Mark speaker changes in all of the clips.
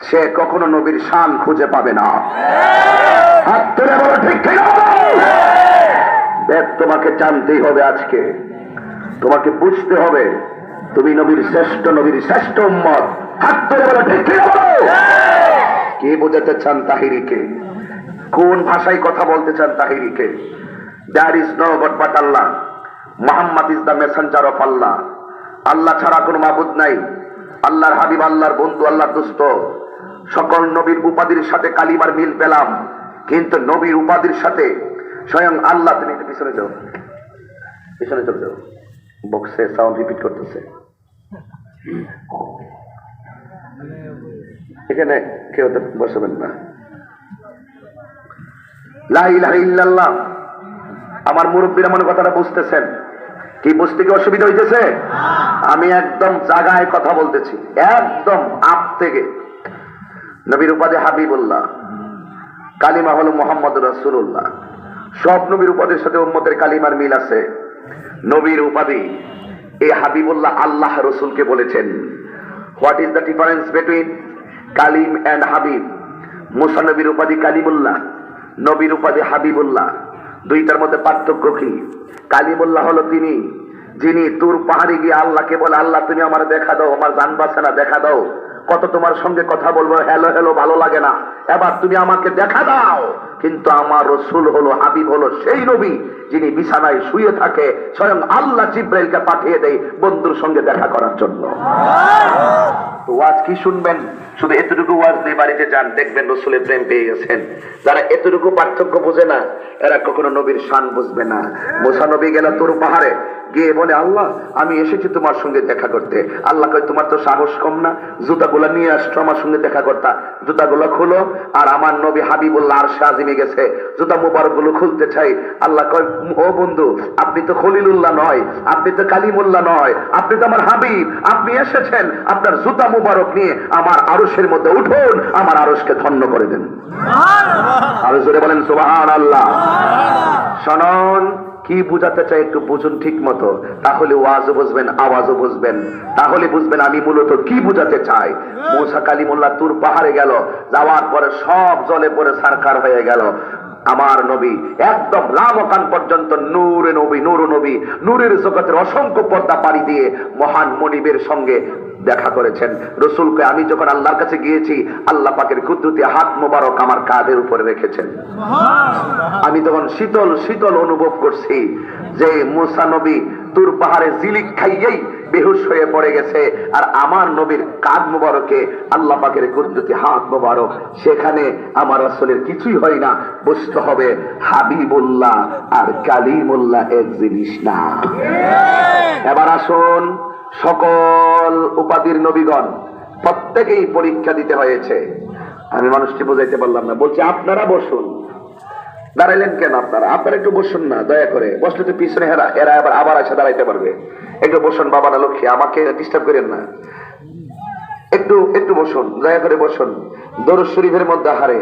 Speaker 1: সে কখনো নবীর শান খুঁজে পাবে না। হাত তুলে বলো ঠিক কিনা? দেখ, তোমাকে জানতেই হবে, আজকে তোমাকে বুঝতে হবে তুমি নবীর শ্রেষ্ঠ উম্মত। হাত তুলে বলো ঠিক কিনা? কে বোঝাতে চান তাহিরিকে? কোন ভাষায় কথা বলতে চান তাহিরিকে? There is no God but Allah. Muhammad is the messenger of Allah. আল্লাহ ছাড়া কোনো মাবুদ নাই। আল্লাহর হাবিব, আল্লাহর বন্ধু, আল্লাহর দোস্ত। সকল নবীর উপাধির সাথে কালিমার মিল পেলাম, কিন্তু নবীর উপাধির সাথে স্বয়ং আল্লাহ। তুমি একটু পিছনে যাও, পিছনে চলে যাও, বক্সে সাউন্ড রিপিট করতেছে। এখানে কেউ তো বসবেন না। লা ইলাহা ইল্লাল্লাহ। আমার মুরব্বীরা মনে কথাটা বুঝতেছেন কি? বুঝতে কি অসুবিধা হইতেছে? আমি একদম জায়গায় কথা বলতেছি, একদম আপ থেকে। নবীর উপাধি হাবিবুল্লাহ, কালিমা হলো মুহাম্মদুর রাসূলুল্লাহ। সব নবীর উপাধির সাথে উম্মতের কালিমার মিল আছে। নবীর উপাধি এই হাবিবুল্লাহ আল্লাহ রসুলকে বলেছেন। What is the difference between কালিম এন্ড হাবিব? মুসা নবীর উপাধি কালিমুল্লাহ, নবীর উপাধি হাবিবুল্লাহ। দুইটার মধ্যে পার্থক্য কি? কালিমুল্লাহ হলো তিনি যিনি তুর পাহাড়ে গিয়ে আল্লাহকে বলে, আল্লাহ তুমি আমার দেখা দাও, আমার জান বাঁচানা দেখা দাও, কত তোমার সঙ্গে কথা বলবো, হ্যালো হ্যালো ভালো লাগে না, এবার তুমি আমাকে দেখা দাও। কিন্তু আমার রসুল হলো, হাবিব হলো সেই নবী যিনি বিছানায় শুয়ে থাকে, স্বয়ং আল্লাহ জিব্রাইলকে পাঠিয়ে দেয় বন্ধুর সঙ্গে দেখা করার জন্য। তো ওয়াজ কি শুনবেন? শুধু এতটুকু ওয়াজ দিয়ে বাড়িতে যান, দেখবেন রসুলের প্রেম পেয়ে গেছেন। যারা এতটুকু পার্থক্য বোঝে না, এরা কখনো নবীর শান বুঝবে না। মুসা নবী গেল তুর পাহাড়ে, গিয়ে বলে, আল্লাহ আমি এসেছি তোমার সঙ্গে দেখা করতে। আল্লাহ কয়, তোমার তো সাহস কম না, জুতাগুলা নিয়ে আসছো আমার সঙ্গে দেখা করতা। জুতাগুলো খুলো। আর আমার নবী হাবিবুল্লাহ আরশে আজিমে গেছে, জুতা মুবারক গুলো খুলতে চাই। আল্লাহ কয়, ও বন্ধু, আপনি তো খলিলুল্লাহ নয়, আপনি তো কালিমুল্লাহ নয়, আপনি তো আমার হাবিব। আপনি এসেছেন আপনার জুতা মুবারক নিয়ে আমার আরশের মধ্যে উঠুন, আমার আরশকে ধন্য করে দেন। আরো জোরে বলেন সুবহানাল্লাহ। শুনুন, কি বুঝাতে চাই একটু বুঝুন ঠিক মতো, তাহলে ওয়াজও বুঝবেন, আওয়াজও বুঝবেন, তাহলে বুঝবেন আমি মূলত কি বুঝাতে চাই। মুসা কালিমুল্লাহ তুর পাহাড়ে গেল, যাওয়ার পরে সব জলে পড়ে সারকার হয়ে গেল। আমার নবী একদম লামকান পর্যন্ত নূরে নবী, নূর নবী, নূরের জগতের অসংখ্য পর্দা পাড়ি দিয়ে মহান মনিবের সঙ্গে দেখা করেছেন। রসুলকে আমি যখন আল্লাহর কাছে গিয়েছি, আল্লাহ পাকের কুদরতি হাত মোবারক আমার কাঁধের উপরে রেখেছেন। আমি তখন শীতল শীতল অনুভব করছি যে মুসা নবী তুর পাহাড়ে জিলিক খাইয়েই বেহুশ হয়ে পড়ে গেছে, আর আমার নবীর কাঁধ মোবারকে আল্লাহ পাকের কুদরতি হাত মোবারক, সেখানে আমার রাসূলের কিছুই হয় না। বুঝতে হবে হাবিবুল্লাহ আর কালিমুল্লাহ এক জিনিস না। এবার আসুন, সকল উপাধির নবীগণ প্রত্যেকেই পরীক্ষা দিতে হয়েছে। আমি মানুষটি বোঝাইতে পারলাম না, বলছি আপনারা বসুন। দাঁড়াইলেন কেন? আপনারা একটু বসুন না, দয়া করে। বসলে তো পিছনে এরা আবার এসে দাঁড়াইতে পারবে। একটু বসুন বাবা না লক্ষ্মী, আমাকে ডিস্টার্ব করেন না। একটু বসুন, দয়া করে বসুন। দরুদ শরীফের মধ্যে হারে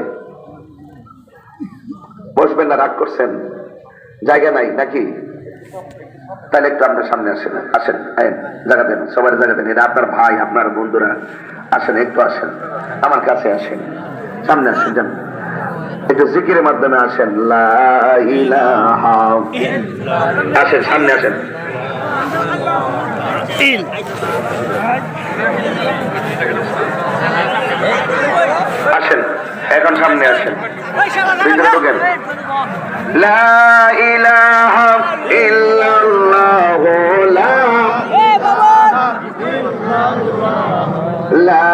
Speaker 1: বসবেন না, রাগ করছেন? জায়গা নাই নাকি? তাহলে একটু আপনার সামনে আসেন, আসেন, জায়গা দেন, সবার জায়গা দেন। এটা আপনার ভাই, আপনার বন্ধুরা, আসেন, একটু আসেন, আমার কাছে আসেন, সামনে আসেন, যান একটু জিকিরের মাধ্যমে আসেন। লা ইলাহা ইল্লাল্লাহ। আসেন, সামনে আসেন। আসেন, এখন সামনে আসেন, ভিতরে ঢোকেন। লা ইলাহা ইল্লাল্লাহ, লা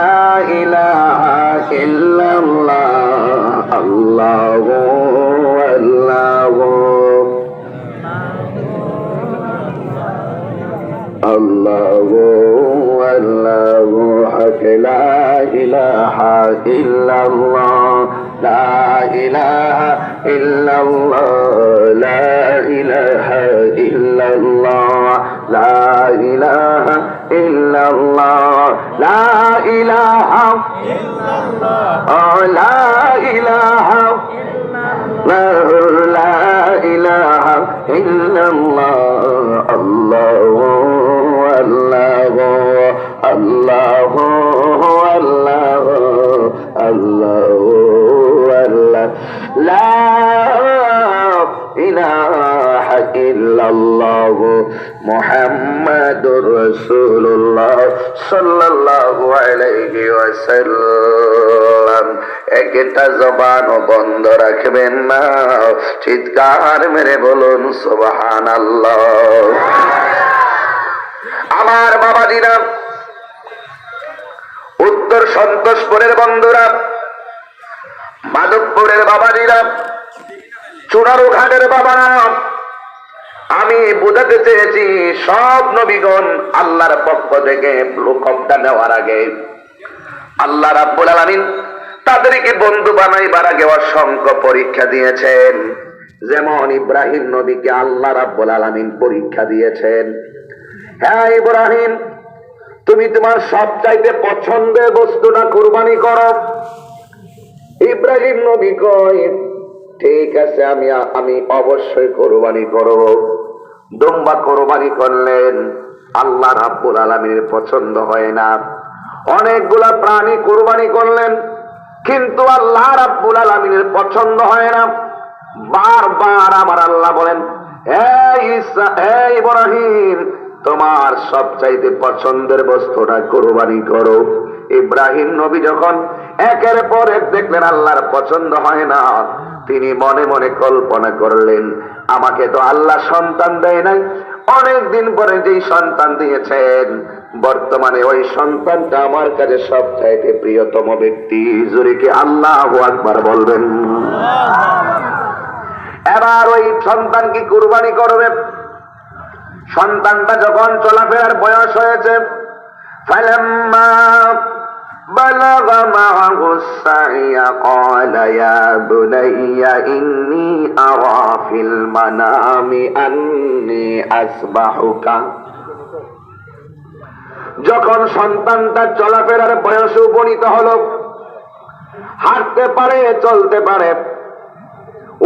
Speaker 1: ইলাহা ইল্লাল্লাহ, আল্লাহু আল্লাহু আল্লাহু আল্লাহু হক, লা ইলাহা ইল্লাল্লাহ, লা ইলাহা ইল্লাল্লাহ, লা ইলাহা ইল্লাল্লাহ, লা ইলাহা ইল্লাল্লাহ, লা ইলাহা ইল্লাল্লাহ, লা ইলাহা লা ইলাহা ইল্লাল্লাহ, আল্লাহু আল্লাহু আল্লাহু আল্লাহু ইল্লাল্লাহ মুহাম্মাদুর রাসূলুল্লাহ সাল্লাল্লাহু আলাইহি ওয়াসাল্লাম। একটা জবানও বন্ধ রাখবেন না, চিৎকার মেরে বলুন সুবহানাল্লাহ। আমার বাবাজিরা, উত্তর সন্তোষপুরের বন্ধুরা, মাধবপুরের বাবাজিরা, চুনারু ঘাটের বাবারা, আমি বোঝাতে চেয়েছি সব নবীগণ আল্লাহর পক্ষ থেকে লোকবটা নেওয়ার আগে আল্লাহ রাব্বুল আলামিন তাদেরকে বন্ধু বানাইবার আগে অসংখ্য পরীক্ষা দিয়েছেন। যেমন ইব্রাহিম নবীকে আল্লাহ রাব্বুল আলামিন পরীক্ষা দিয়েছেন। হ্যাঁ ইব্রাহিম, তুমি তোমার সবচাইতে পছন্দের বস্তুটা কুরবানি করো। ইব্রাহিম নবী কয়, ঠিক আছে, আমি অবশ্যই কোরবানি করব। দুম্বা কোরবানি করলেন, আল্লাহ রাব্বুল আলামিনের পছন্দ হয় না। অনেকগুলা প্রাণী কোরবানি করলেন, কিন্তু আল্লাহ রাব্বুল আলামিনের পছন্দ হয় না। বারবার আমার আল্লাহ বলেন, হে ইব্রাহিম, তোমার সবচাইতে পছন্দের বস্তুটা কোরবানি করো। ইব্রাহিম নবী যখন একের পর এক দেখলেন আল্লাহর পছন্দ হয় না, তিনি মনে মনে কল্পনা করলেন, আমাকে তো আল্লাহ সন্তান দেয় নাই, অনেকদিন পরে যেই সন্তান দিয়েছেন, বর্তমানে ওই সন্তানটা আমার কাছে সবচাইতে প্রিয়তম ব্যক্তি। জোরে কি আল্লাহু আকবার বলবেন? এবার ওই সন্তান কি কুরবানি করবে। সন্তানটা যখন চলাফেরার বয়স হয়েছে, ফালাম্মা بلغ معه السعي قال يا بني إني أرى في المنام أني أسبحك। যখন সন্তানটা চলাফেরার বয়সে উপনীত হলো, হাঁটতে পারে, চলতে পারে,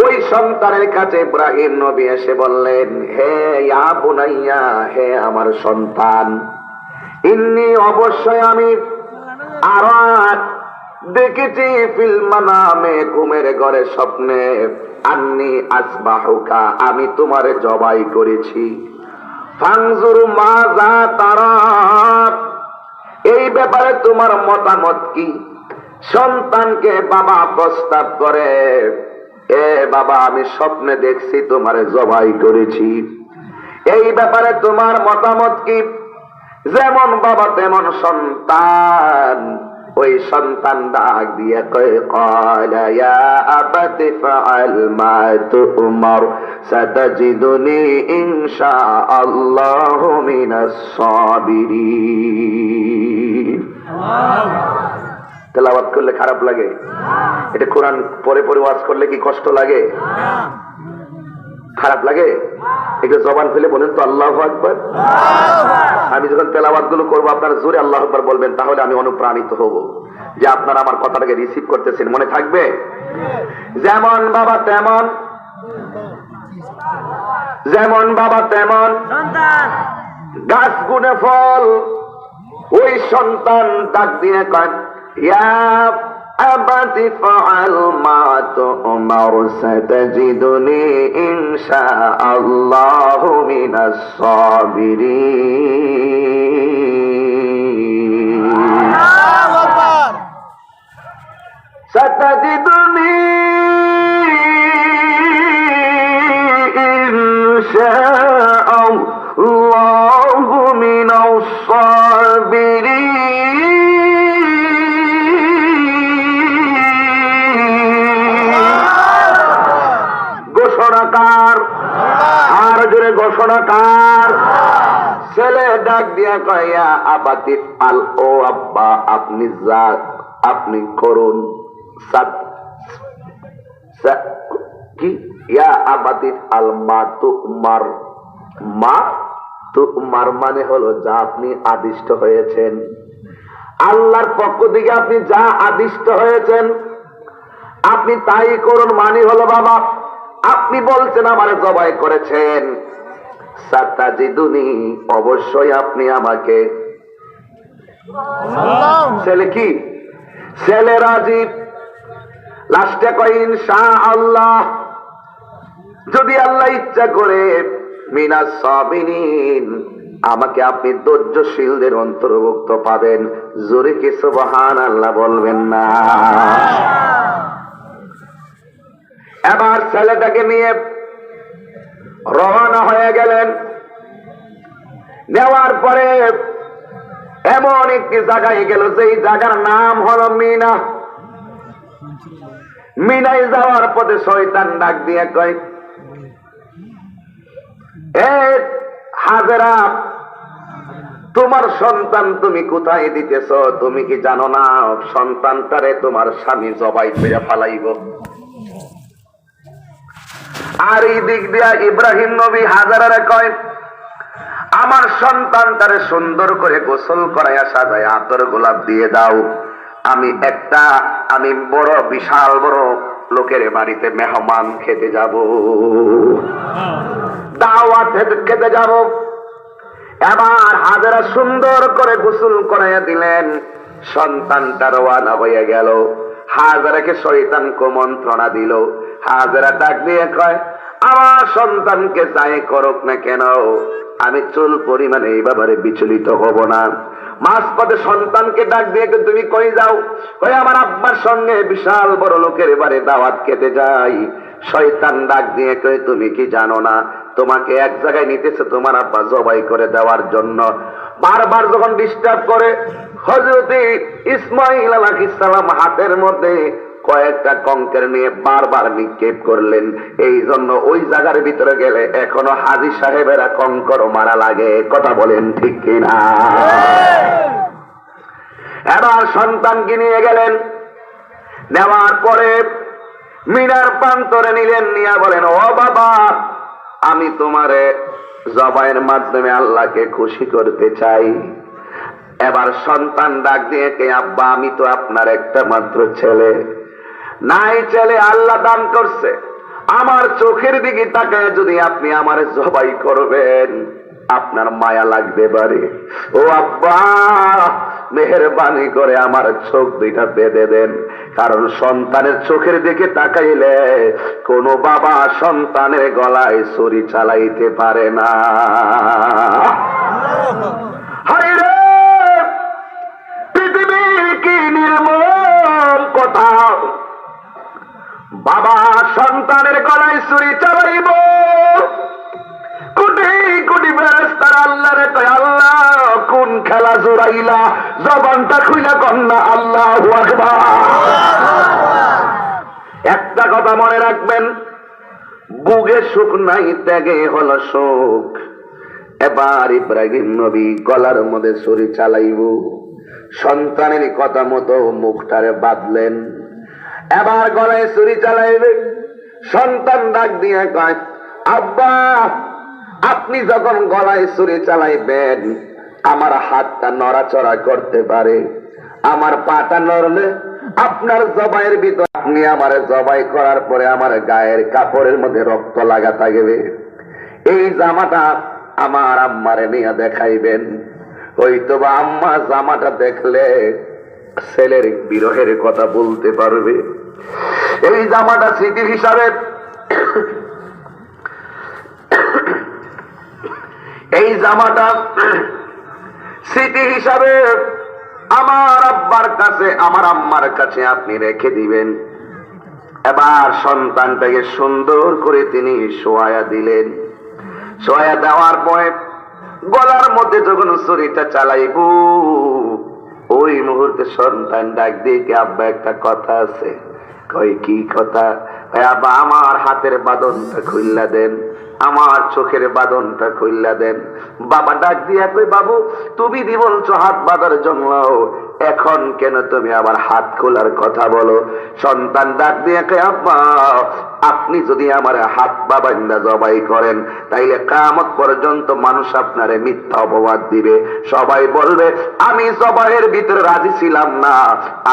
Speaker 1: ওই সন্তানের কাছে ইব্রাহিম নবী এসে বললেন, হে ইয়া বুনাইয়া, হে আমার সন্তান, ইন্নী অবশ্যই আমি আর দেখেছি ফিল মানামে, ঘুমের ঘরে স্বপ্নে, আন্নি আসবাহুকা, আমি তোমারে জবাই করেছি। ফানজুর মাজা তারা, এই ব্যাপারে তোমার মতামত কি? সন্তানকে বাবা প্রস্তাব করে, এ বাবা, আমি স্বপ্নে দেখছি তোমারে জবাই করেছি, এই ব্যাপারে তোমার মতামত কি? যেমন বাবা তেমন সন্তান। ওই সন্তান ডাক দিয়ে কয়, ক্বালা ইয়া আবাতি ফাআল মা তু'মার সাতাজিদুনি ইনশাআল্লাহু মিনাস সাবিরিন। তেলাওয়াত করলে খারাপ লাগে? এটা কোরআন পরে পরে ওয়াজ করলে কি কষ্ট লাগে? খারাপ লাগে? একটু জবান ফেলে বলেন তো আল্লাহু আকবার। আমি যখন তেলাওয়াত গুলো করবো, আপনারা জোরে আল্লাহু আকবার বলবেন, তাহলে আমি অনুপ্রাণিত হব যে আপনারা আমার কথাটাকে রিসিভ করতেছেন। মনে থাকবে? যেমন বাবা তেমন, যেমন বাবা তেমন সন্তান, গাছ গুনে ফল। ওই সন্তান ডাক দিয়ে কয়, ইয়া আবাতি ফাআল মা তু'মার সাতাজিদুনি ইনশাআল্লাহু মিনাস সাবিরিন। আল্লাহু আকবার। সাতাজিদুনি ইনশাআল্লাহু মিনাস সাবিরিন। ঘোষণাকার, আর জোরে ঘোষণাকার। ছেলে ডাক দিয়া কয়া আবাতি আল, ও আব্বা, আপনি যা, আপনি করুন। কি? ইয়া আবাতি আল মা তু'মার, মা তু'মার মানে হলো যা আপনি আদিষ্ট হয়েছেন। আল্লাহর পক্ষ থেকে আপনি যা আদিষ্ট হয়েছেন আপনি তাই করুন। মানে হলো বাবা, আপনি বলছেন আমারে জবাই করেছেন, সাতাজিদুনি, অবশ্যই আপনি আমাকে। ছেলে কি? ছেলে রাজি। লাস্টে কয় ইনশাআল্লাহ, যদি আল্লাহ ইচ্ছা করে মিনাস সাবিরিন, আমাকে আপনি ধৈর্যশীলদের অন্তর্ভুক্ত পাবেন। জোরে কি সুবহানাল্লাহ বলবেন না? এবার ছেলেটাকে নিয়ে রওনা হয়ে গেলেন। নেওয়ার পরে এমন একটি জায়গায় গেল, যেই জায়গার নাম হলো মিনা। মিনায় যাওয়ার পথে শয়তান ডাক দিয়ে কয়, এ হাজেরা, তোমার সন্তান তুমি কোথায় দিতেছ? তুমি কি জানো না সন্তানটারে তোমার স্বামী জবাই করে ফালাইব? আর এই দিক দিয়া ইব্রাহিম নবী হাজারারে কয়, আমার সন্তানটারে সুন্দর করে গোসল করাইয়া সাজায় আতর গোলাপ দিয়ে দাও। আমি বড় বিশাল বড় লোকের বাড়িতে মেহমান খেতে যাব, দাওয়াত খেতে যাব। এবার হাজারা সুন্দর করে গোসল করাইয়া দিলেন। সন্তানটা রওনা হয়ে গেল। হাজারাকে শয়তান কুমন্ত্রণা দিল। হাজারা ডাক দিয়ে কয়, আমার সন্তানকে যাই করুক না কেন, আমি চুল পরিমাণে এই ব্যাপারে বিচলিত হব না। মাঝপথে সন্তানকে ডাক দিয়ে, তুমি কই যাও? কই আমার আব্বার সঙ্গে বিশাল বড় লোকের বাড়ি দাওয়াত খেতে যাই। শয়তান ডাক দিয়ে কই, তুমি কি জানো না তোমাকে এক জায়গায় নিতেছে তোমার আব্বা জবাই করে দেওয়ার জন্য? বারবার যখন ডিস্টার্ব করে, হযরত ইসমাঈল আলাইহিস সালাম হাতের মধ্যে কয়েকটা কঙ্কর নিয়ে বারবার নিক্ষেপ করলেন। এই জন্য ওই জায়গার ভিতরে গেলে এখনো হাজী সাহেবেরা কঙ্কর মারা লাগে। কথা বলেন ঠিক কিনা? এবার সন্তানকে নিয়ে গেলেন। নেওয়ার পরে মিনার প্রান্তরে নিলেন। নিয়ে বলেন, ও বাবা, আমি তোমারে জবাইয়ের মাধ্যমে আল্লাহকে খুশি করতে চাই। এবার সন্তান ডাক দিয়ে কে, আব্বা আমি তো আপনার একটা মাত্র ছেলে। নাই ছেলে আল্লাহ দান করছে, আমার চোখের দিকে তাকায় যদি আপনি আমার জবাই করবেন আপনার মায়া লাগতে পারে। ও আব্বা, মেহেরবানি করে আমার চোখ দুইটা বেঁধে দেন, কারণ সন্তানের চোখের দিকে তাকাইলে কোন বাবা সন্তানের গলায় ছুরি চালাইতে পারে না। হায় রে, পৃথিবীর কি নির্মম কথা! বাবা সন্তানের গলায় ছুরি চালাইব। কোটি কোটি ফেরেশতারা আল্লাহরে কয়, আল্লাহ কোন খেলা জোড়াইলা? জবানটা খুইলা কন্যা আল্লাহু আকবার। একটা কথা মনে রাখবেন, বুকে সুখ নাই, ত্যাগে হলো সুখ। এবার ইব্রাহিম নবী গলার মধ্যে ছুরি চালাইব। সন্তানের কথা মতো মুখটারে বাঁধলেন। এবার গলায় ছুরি চালাইবে। সন্তান ডাক দিয়ে কয়, আব্বা আপনি যখন গলায় ছুরি চালাইবেন আমার হাতটা নড়াচড়া করতে পারে, আমার পাটা নড়লে আপনার জবাইয়ের ভিতর আপনি আমার জবাই করার পরে আমার গায়ের কাপড়ের মধ্যে রক্ত লাগা থাকবে। এই জামাটা আমার আম্মারে নিয়ে দেখাইবেন। হয়তোবা আম্মা জামাটা দেখলে ছেলের বিরহের কথা বলতে পারবে। এই জামাটা স্মৃতি হিসাবে, এই জামাটা স্মৃতি হিসাবে আমার আব্বার কাছে আমার আম্মার কাছে আপনি রেখে দিবেন। এবার সন্তানটাকে সুন্দর করে তিনি শোয়ায়া দিলেন। শোয়ায়া দেওয়ার পরে গলার মধ্যে যখন ছুরিটা চালাইব, ওই মুহূর্তে সন্তান ডাক দিয়ে, আব্বা একটা কথা আছে। কই কি কথা? আব্বা আমার হাতের বাঁধনটা খুইল্লা দেন, আমার চোখের বাঁধনটা খুইল্লা দেন। বাবা ডাক দিয়া কই, বাবু তুমি দি বলছো হাত বাঁধার জন্য, এখন কেন তুমি আবার হাত খোলার কথা বলো? সন্তান ডাক দিয়ে কই, আব্বা আপনি যদি আমার হাত বাঁধা জবাই করেন তাইলে কিয়ামত পর্যন্ত মানুষ আপনারে মিথ্যা অপবাদ দিবে। সবাই বলবে আমি জবাইয়ের ভিতরে রাজি ছিলাম না,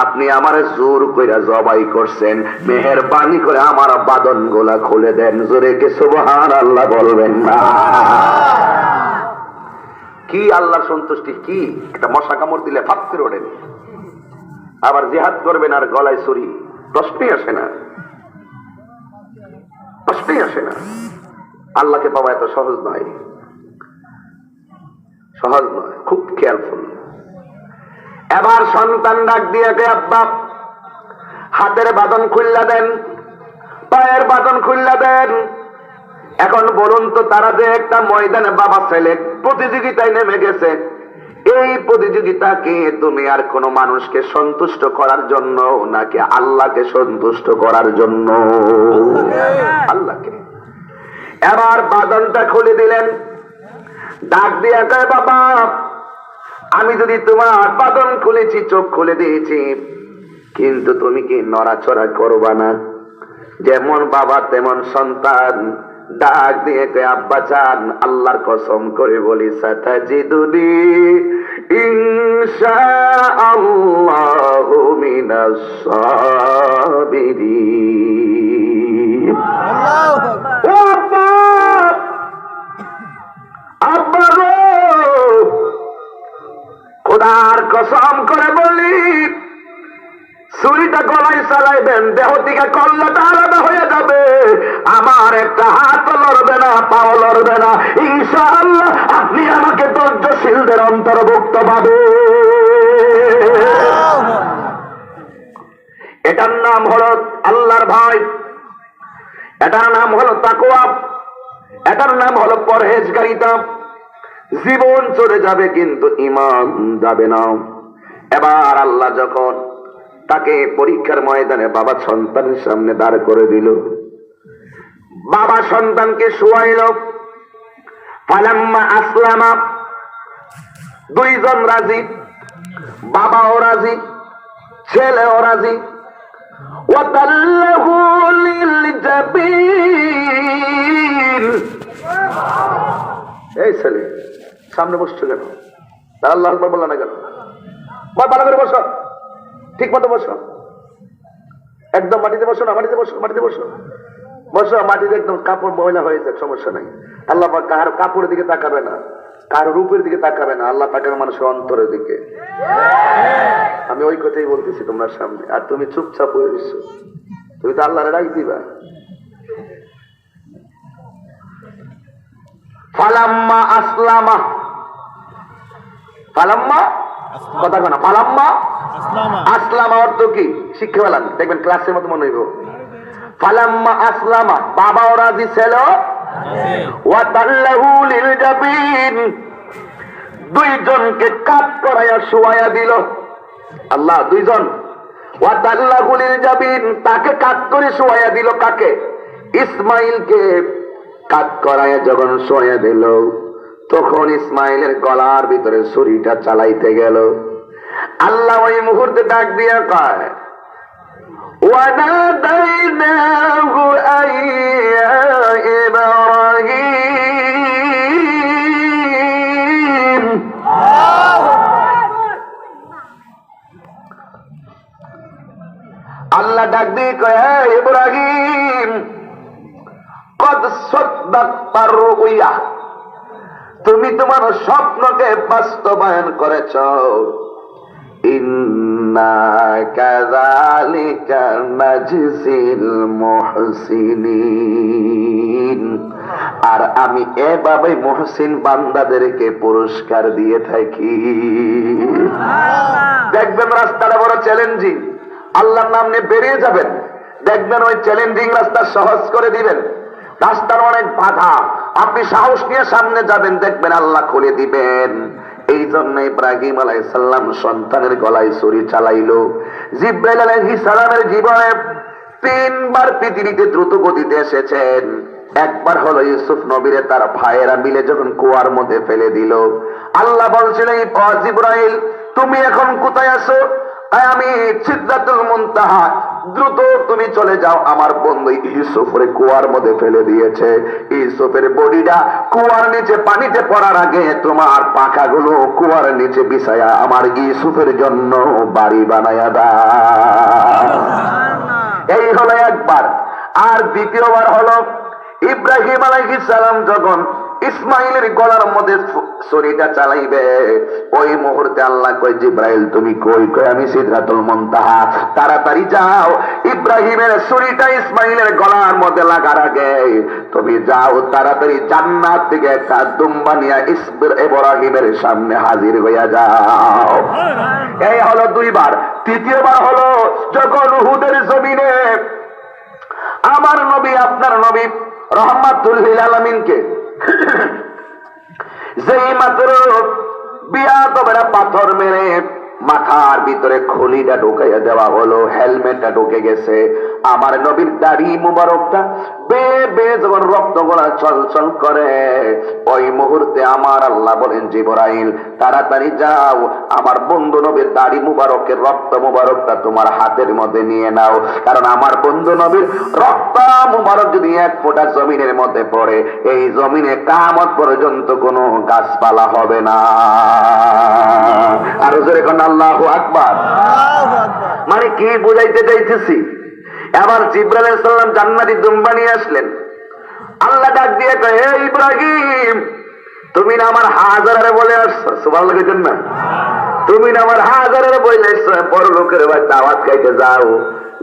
Speaker 1: আপনি আমারে জোর কইরা জবাই করছেন। মেহেরবানি করে আমার বাঁধন গোলা খুলে দেন। জোরে কে সুবহানাল্লাহ বলবেন না? কি আল্লাহর সন্তুষ্টি! কি একটা মশা কামড় দিলে ফাঁক করে ওঠেন। আবার জিহাদ করবেন আর গলায় ছুরি, প্রশ্নই আসে না, প্রশ্নই আসে না। আল্লাহকে পাওয়া এত সহজ নয়, সহজ নয়, খুব কেয়ারফুল। এবার সন্তান ডাক দিয়ে আব্বা হাতের বাঁধন খুললা দেন, পায়ের বাঁধন খুললা দেন। এখন বলুন তো, তারা যে একটা ময়দানে বাবা ছেলে প্রতিযোগিতায় নেমে গেছে, এই প্রতিযোগিতাকে তুমি আর কোন মানুষকে সন্তুষ্ট করার জন্য নাকি আল্লাহকে সন্তুষ্ট করার জন্য? আল্লাহকে। এবার বাঁধনটা খুলে দিলেন, ডাক দিয়ে কয় বাবা, আমি যদি তোমার বাঁধন খুলেছি, চোখ খুলে দিয়েছি, কিন্তু তুমি কি নড়াচড়া করবা না? যেমন বাবা তেমন সন্তান। ডাক দিয়ে কয় আব্বা জান, আল্লাহর কসম করে বলি, সাতাজিদুনি ইনশাআল্লাহু মিনাস সাবিরিন। ও আব্বা, আব্বা গো, খোদার কসম করে বলি, ছুরিটা গলায় চালাইবেন, দেহ থেকে কল্লাটা আলাদা হয়ে যাবে, আমার একটা হাত লড়বে না, পাও লড়বে না, ইনশাআল্লাহ আপনি আমাকে ধৈর্যশীলদের অন্তর্ভুক্ত পাবে। এটার নাম হলো আল্লাহর ভয়, এটার নাম হলো তাকওয়া, এটার নাম হলো পরহেজগারিতা। জীবন চলে যাবে কিন্তু ঈমান যাবে না। এবার আল্লাহ যখন তাকে পরীক্ষার ময়দানে বাবা সন্তানের সামনে দাঁড় করে দিল, বাবা সন্তানকে শুয়াইল, ফালাম্মা আসলামা, দুইজন রাজি, বাবাও রাজি, ছেলেও রাজি। ওয়াতাল্লাহু লিল জাবিন। এই ছেলে সামনে বসছো কেন? আল্লাহু আকবার বললা না কেন? ভালো করে বসো, ঠিক মতো বসো, একদম মাটিতে বসো না, মাটিতে বসো, মাটিতে বসো, বসো মাটিতে, একদম কাপড় ময়লা হয়ে যাক, সমস্যা নাই। আল্লাহ কার কাপড়ের দিকে তাকাবে না, কার রূপের দিকে তাকাবে না, আল্লাহ তাকাবে মানুষের অন্তরের দিকে। আমি ওই কথাই বলতেছি তোমার সামনে, আর তুমি চুপচাপ হয়ে দিচ্ছ, তুমি তো আল্লাহরে ডাক দিবা। ফালাম্মা আসলামা, ফালাম্মা কথা কেনা, ফালাম্মা আসলামা অর্থ কি শিক্ষা পেলাম, দেখবেন ক্লাসের মতো মনে হইব। ফালাম্মা আসলামা, বাবাও রাজি, ছেলেও, ওয়াতাল্লাহু লিল জাবিন, দুইজনকে কাট করাইয়া শুয়াইয়া দিল আল্লাহ, দুইজন। ওয়াতাল্লাহু লিল জাবিন, তাকে কাট করে শুয়াইয়া দিল, কাকে? ইসমাইলকে কাট করাইয়া যখন শুয়াইয়া দিল, তখন ইসমাইলের গলার ভিতরে ছুরিটা চালাইতে গেল। আল্লাহ ওই মুহূর্তে ডাক দিয়া কয়, ওয়ানাদাইনাহু আইয়া ইব্রাহিম। আল্লাহ ডাক দিয়ে কয়, হে ইব্রাহিম, কদ সাদ্দাকতা রুইয়া, তুমি তোমার স্বপ্নকে বাস্তবায়ন করেছ। ইন্না কাযালিকা নাজজিল মুহসিনিন, আর আমি এভাবে মুহসিন বান্দাদেরকে পুরস্কার দিয়ে থাকি। দেখবেন রাস্তাটা বড় চ্যালেঞ্জিং, আল্লাহর নাম নিয়ে বেরিয়ে যাবেন, দেখবেন ওই চ্যালেঞ্জিং রাস্তা সহজ করে দিবেন। রাস্তার অনেক বাধা, আপনি সাহস নিয়ে সামনে যাবেন, দেখবেন আল্লাহ খুলে দিবেন। এই জন্য ইব্রাহিম আলাইহিস সালাম সন্তানের গলায় ছুরি চালাইলো। জিবরাইল আলাইহিস সালামের জীবনে তিনবার পৃথিবীতে দ্রুত গতিতে এসেছেন। একবার হলো ইউসুফ নবীরে তার ভাইয়েরা মিলে যখন কুয়ার মধ্যে ফেলে দিল, আল্লাহ বলছিলেন, জিবরাইল তুমি এখন কোথায় আছো? আমি সিদরাতুল মুনতাহা, দ্রুত তুমি চলে যাও, আমার বন্ধু ইউসুফের কুয়ার মধ্যে ফেলে দিয়েছে। ইউসুফের বডিটা কুয়ার নিচে পানিতে পড়ার আগে তোমার পাখাগুলো কুয়ার নিচে বিছায়া আমার ইউসুফের জন্য বাড়ি বানায়া দাও। এই হলো একবার। আর দ্বিতীয়বার হলো ইব্রাহিম আলাইহিস সালাম যখন ইসমাইলের গলার মধ্যে ছুরিটা চালাইবে, ওই মুহূর্তে আল্লাহ কয় জিব্রাইল তুমি কই? কয় আমি সিদরাতুল মুনতাহা। তাড়াতাড়ি যাও, ইব্রাহিমের ছুরিটা ইসমাইলের গলার মধ্যে লাগার আগে তুমি যাও তাড়াতাড়ি জান্নাত থেকে একটা দুম্বা নিয়ে ইব্রাহিমের সামনে হাজির হইয়া যাও। এই হলো দুইবার। তৃতীয়বার হলো যখন উহুদের জমিনে আমার নবী আপনার নবী রহমাতুল লিল আলামিনকে যেই মাত্র বিয়া তবেরা পাথর মেরে মাথার ভিতরে খুলিটা ঢুকাইয়া দেওয়া হলো, হেলমেটটা ঢুকে গেছে, আমার নবীর দাড়ি মুবারকটা বেয়ে বেয়ে যখন রক্ত গোলা চলচল করে, ওই মুহূর্তে আমার আল্লাহ বলেন জিবরাইল তাড়াতাড়ি যাও, আমার বন্ধু নবীর দাড়ি মুবারকের রক্ত মুবারকটা তোমার হাতের মধ্যে নিয়ে নাও, কারণ আমার বন্ধু নবীর রক্ত মুবারক যদি এক ফোঁটা জমিনের মধ্যে পড়ে, এই জমিনে কিয়ামত পর্যন্ত কোনো গাছপালা হবে না। আর জোরে কোন আল্লাহু আকবার। মানে কি বুঝাইতে চাইতেছি? এবার জিবরাইল আলাইহিস সালাম জান্নাতি দুম্বা নিয়ে আসলেন। আল্লাহ ডাক দিয়ে কয় হে ইব্রাহিম, তুমি না আমার হাজারে বলে আসছো, সুবহানাল্লাহ কইতেন না? তুমি না আমার হাজারে বলে আসছো পরলোকের দাওয়াত খাইতে যাও,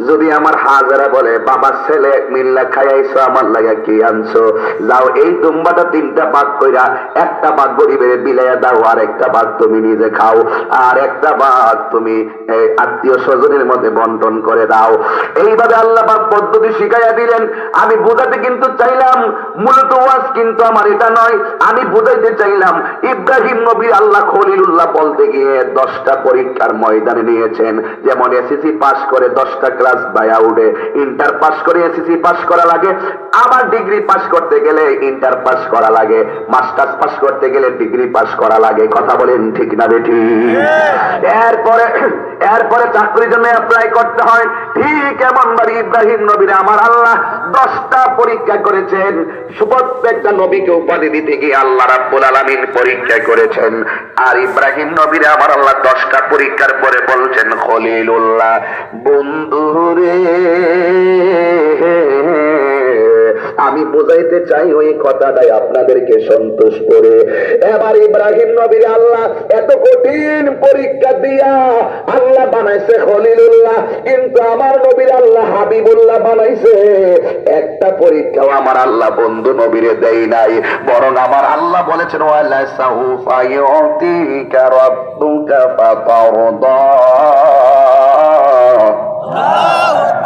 Speaker 1: যদি আমার হাজারা বলে বাবার ছেলে মিল্লা খাইয়াইছো আমার লাগা কি আনছো, যাও এই দুম্বাটা তিনটা ভাগ কইরা একটা ভাগ গরিবের বিলাইয়া দাও, আর একটা ভাগ তুমি নিজে খাও, আর একটা ভাগ তুমি আত্মীয় স্বজনের মধ্যে বন্টন করে দাও। এইভাবে আল্লাহ পাক পদ্ধতি শিখাইয়া দিলেন। আমি বুঝাতে কিন্তু চাইলাম, মূলত ওয়াজ কিন্তু আমার এটা নয়, আমি বুঝাইতে চাইলাম ইব্রাহিম নবী আল্লাহ খলিলুল্লাহ বলতে গিয়ে 10টা পরীক্ষার ময়দানে নিয়েছেন। যেমন এসএসসি পাস করে 10টা ক্লাস বায়া উঠে, ইন্টার পাস করে এসএসসি পাস করা লাগে, আবার ডিগ্রি পাস করতে গেলে ইন্টার পাস করা লাগে, মাস্টার্স পাস করতে গেলে ডিগ্রি পাস করা লাগে। কথা বলেন ঠিক না বেঠি? এরপরে চাকরির জন্য অ্যাপ্লাই করতে হয়। ঠিক এমন ভাবে ইব্রাহিম নবীর আমার আল্লাহ 10টা পরীক্ষা করেছেন। প্রত্যেকটা নবীকে উপাধি দিতে গিয়ে আল্লাহ রাব্বুল আলামিন পরীক্ষা করেছেন। আর ইব্রাহিম নবীর আমার আল্লাহ 10টা পরীক্ষার পরে বলছেন খলিলুল্লাহ বন্ধু রে, আমি বুঝাইতে চাই ওই কথাটাই আপনাদেরকে সন্তোষ করে। এবার ইব্রাহিম নবীর আল্লাহ এত কঠিন পরীক্ষা দিয়া আল্লাহ বানাইছে খলিলুল্লাহ, কিন্তু আমার নবীর আল্লাহ হাবিবুল্লাহ বানাইছে। একটা পরীক্ষাও আমার আল্লাহ বন্ধু নবীরে দেই নাই, বরং আমার আল্লাহ বলেছেন ওয়ালা সাউফা ইউতিকা রাব্বুকা ফাতারদা।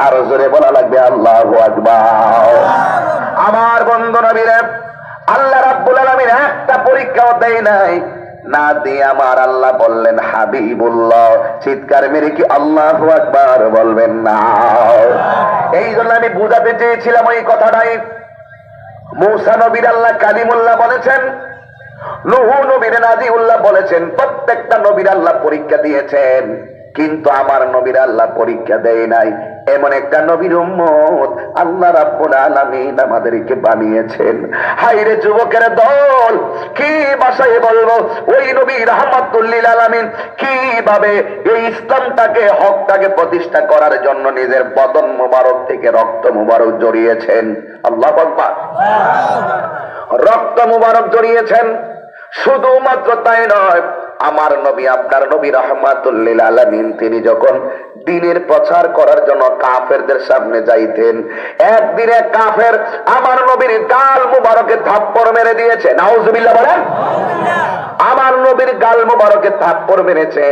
Speaker 1: আর জোরে বলা লাগবে আল্লাহু আকবার। আমার বন্ধু নবীরে আল্লাহ রাব্বুল আলামিন একটা পরীক্ষাও দেয় নাই, না দিয়ে আমার আল্লাহ বললেন হাবিবুল্লাহ। চিৎকার মেরে কি আল্লাহু আকবার বলবেন না? এই জন্য আমি বুঝাতে চেয়েছিলাম ওই কথাটাই। মূসা নবীর আল্লাহ কালিমুল্লাহ বলেছেন, নূহ নবীর নাজিউল্লাহ বলেছেন, প্রত্যেকটা নবীর আল্লাহ পরীক্ষা দিয়েছেন, কিন্তু আমার নবীর আল্লাহ পরীক্ষা দেয় নাই। এমন একটা নবীর উম্মত আল্লাহ রাব্বুল আলামিন আমাদেরকে বানিয়েছেন। হায়রে যুবকের দল, কি ভাষায় বলবো ওই নবী রাহমাতুল লিল আলামিন কিভাবে এই ইসলামটাকে হকটাকে প্রতিষ্ঠা করার জন্য নিজের বদন মুবারক থেকে রক্ত মুবারক জড়িয়েছেন। আল্লাহু আকবার। রক্ত মুবারক জড়িয়েছেন। শুধুমাত্র তাই নয়, আমার নবী আপনার নবী রাহমাতুল লিল আলামিন তিনি যখন দ্বীনের প্রচার করার জন্য কাফেরদের সামনে যাইতেন, একদিন এক কাফের আমার নবীর গাল মুবারকে থাপ্পড় মেরে দিয়েছে। নাউজুবিল্লাহ বলেন। আমার নবীর গাল মুবারকে থাপ্পড় মেরেছে।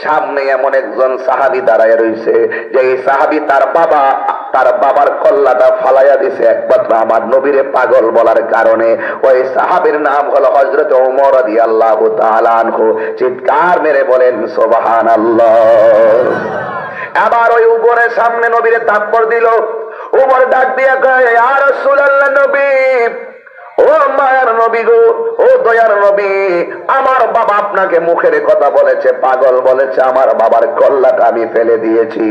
Speaker 1: সামনে এমন একজন সাহাবী দাঁড়ায় রইছে, যে এই সাহাবী তার বাবার কল্লাটা ফালাইয়া দিছে একমাত্র আমার নবীরে পাগল বলার কারণে। ওই সাহাবীর নাম হলো হযরত ওমর রাদিয়াল্লাহু তাআলা আনহু। চিৎকার মেরে বলেন সুবহানাল্লাহ। আবার ওই উপরের সামনে নবীরে থাপ্পড় দিল। ওমর ডাক দিয়া কয় ইয়া রাসূলুল্লাহ, নবী, ও মায়ার নবী গো, ও দয়ার নবী, আমার বাবা আপনাকে মুখের কথা বলেছে, পাগল বলেছে, আমার বাবার কল্লাটা আমি ফেলে দিয়েছি।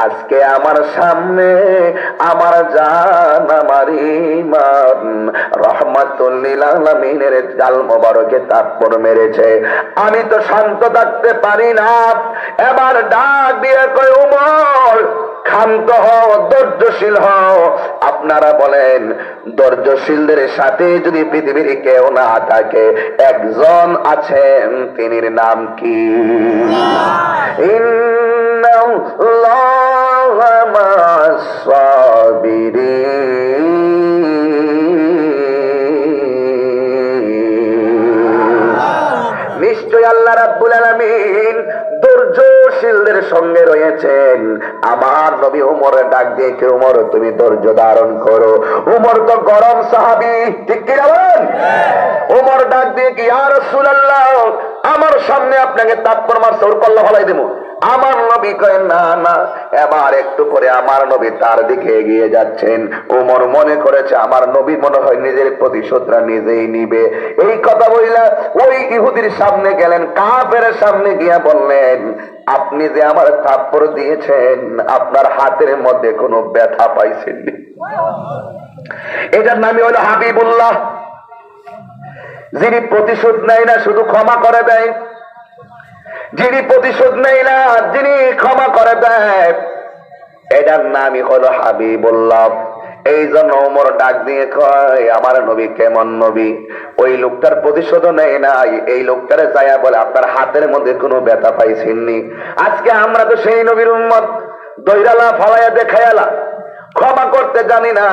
Speaker 1: আজকে আমার সামনে আমার জান আমার ইমান রাহমাতুল লিল আলামিনের গাল মোবারকে থাপ্পড় মেরেছে। আমি তো শান্ত থাকতে পারি না। এবার ডাক দিয়ে কয় ওমর, ক্ষান্ত হও, ধৈর্যশীল হও। আপনারা বলেন, ধৈর্যশীলদের সাথে যদি পৃথিবীর কেউ না থাকে, একজন আছেন, তিনির নাম কি? ইন্নাল্লাহা মা'আস সাবিরিন। নিশ্চয় আল্লাহ রাব্বুল আলামিন ধৈর্যশীলদের সঙ্গে রয়েছেন। আমার নবী ওমরের ডাক দিয়ে, কে ওমর, তুমি ধৈর্য ধারণ করো। ওমর তো গরম সাহাবী, ঠিক কি না বলেন? ওমর ডাক দিয়ে, কি ইয়া রাসূলুল্লাহ, আমার সামনে আপনাকে তাকবীর মারছে, ওর কল্লা ফলাই দেবো। আমার নবী কয়, না না। এবার একটু পরে আমার নবী তার দিকে এগিয়ে যাচ্ছেন। ওমর মনে করেছে আমার নবী মনে হয় নিজের প্রতিশোধটা নিজেই নিবে। এই কথা বললা ওই ইহুদির সামনে গেলেন, কাফেরের সামনে গিয়া বললেন, আপনি যে আমার থাপ্পড় দিয়েছেন, আপনার হাতের মধ্যে কোনো ব্যথা পাইছেন? এটার নামই হলো হাবিবুল্লাহ, যিনি প্রতিশোধ নেয় না, শুধু ক্ষমা করে দেয়। যিনি প্রতিশোধ নেয় না, যিনি ক্ষমা করে দেয়, এটার নামই হলো হাবিবুল্লাহ। এই জন্য ওমর ডাক দিয়ে কয়, আমার নবী কেমন নবী? ওই লোকটার প্রতিশোধ নেয় নাই, এই লোকটারে যায়া বলে, আপনার হাতের মধ্যে কোনো ব্যথা পাইছেননি? আজকে আমরা তো সেই নবীর উম্মত, দৈরালা ফালাইয়া দেখায়ালা, ক্ষমা করতে জানি না।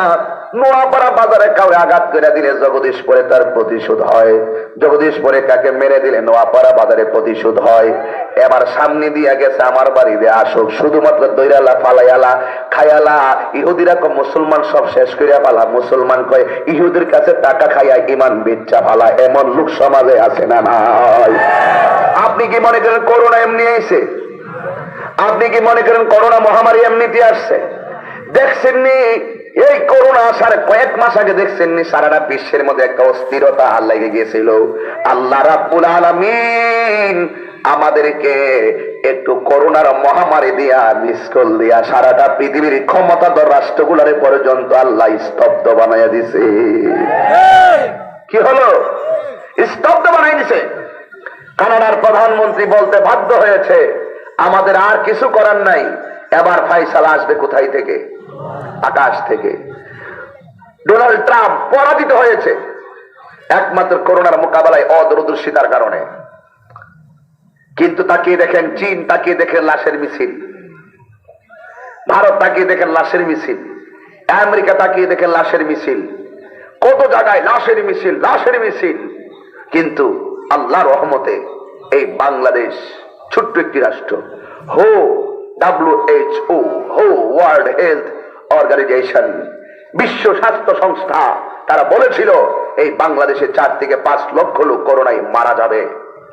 Speaker 1: নোয়াপাড়া বাজারে কাউকে আঘাত করে দিলে জগদীশপুরে তার প্রতিশোধ হয়, জগদীশপুরে কাকে মেরে দিলে নোয়াপাড়া বাজারে প্রতিশোধ হয়। এবার সামনে দিয়ে গেছে আমার বাড়িতে আসুক, শুধুমাত্র দৈরালা ফালাইয়ালা খায়ালা। ইহুদিরা কয় মুসলমান সব শেষ করিয়া পালা। মুসলমান কয় ইহুদির কাছে টাকা খাইয়া ইমান বেচ্চা ফালা। এমন লোক সমাজে আছে না নাই? আপনি কি মনে করেন করোনা এমনি আইছে? আপনি কি মনে করেন করোনা মহামারী এমনিতে আসছে? দেখছেননি এই করোনা আসার কয়েক মাস আগে দেখছেননি সারাটা বিশ্বের মধ্যে একটা অস্থিরতা লেগে গিয়েছিল। আল্লাহ রাব্বুল আলামিন আমাদেরকে একটু করোনার মহামারী দিয়া, মিসকল দিয়া সারাটা পৃথিবীর ক্ষমতাধর রাষ্ট্রগুলোরে পর্যন্ত আল্লাহ স্তব্ধ বানাইয়া দিছে। কি হলো? স্তব্ধ বানাই দিছে। কানাডার প্রধানমন্ত্রী বলতে বাধ্য হয়েছে, আমাদের আর কিছু করার নাই, এবার ফাইসালা আসবে কোথায় থেকে? আকাশ থেকে। ডোনাল্ড ট্রাম্প পরাজিত হয়েছে একমাত্র করোনার মোকাবেলায় অদূরদর্শিতার কারণে। কিন্তু তাকিয়ে দেখেন চীন, তাকিয়ে দেখেন লাশের মিছিল। ভারত তাকিয়ে দেখেন লাশের মিছিল। আমেরিকা তাকিয়ে দেখেন লাশের মিছিল। কত জায়গায় লাশের মিছিল, লাশের মিছিল। কিন্তু আল্লাহর রহমতে এই বাংলাদেশ ছোট্ট একটি রাষ্ট্র, WHO, ওয়ার্ল্ড হেলথ অর্গানাইজেশন, বিশ্ব স্বাস্থ্য সংস্থা, তারা বলেছিল এই বাংলাদেশে 4 থেকে 5 লক্ষ লোক করোনায় মারা যাবে।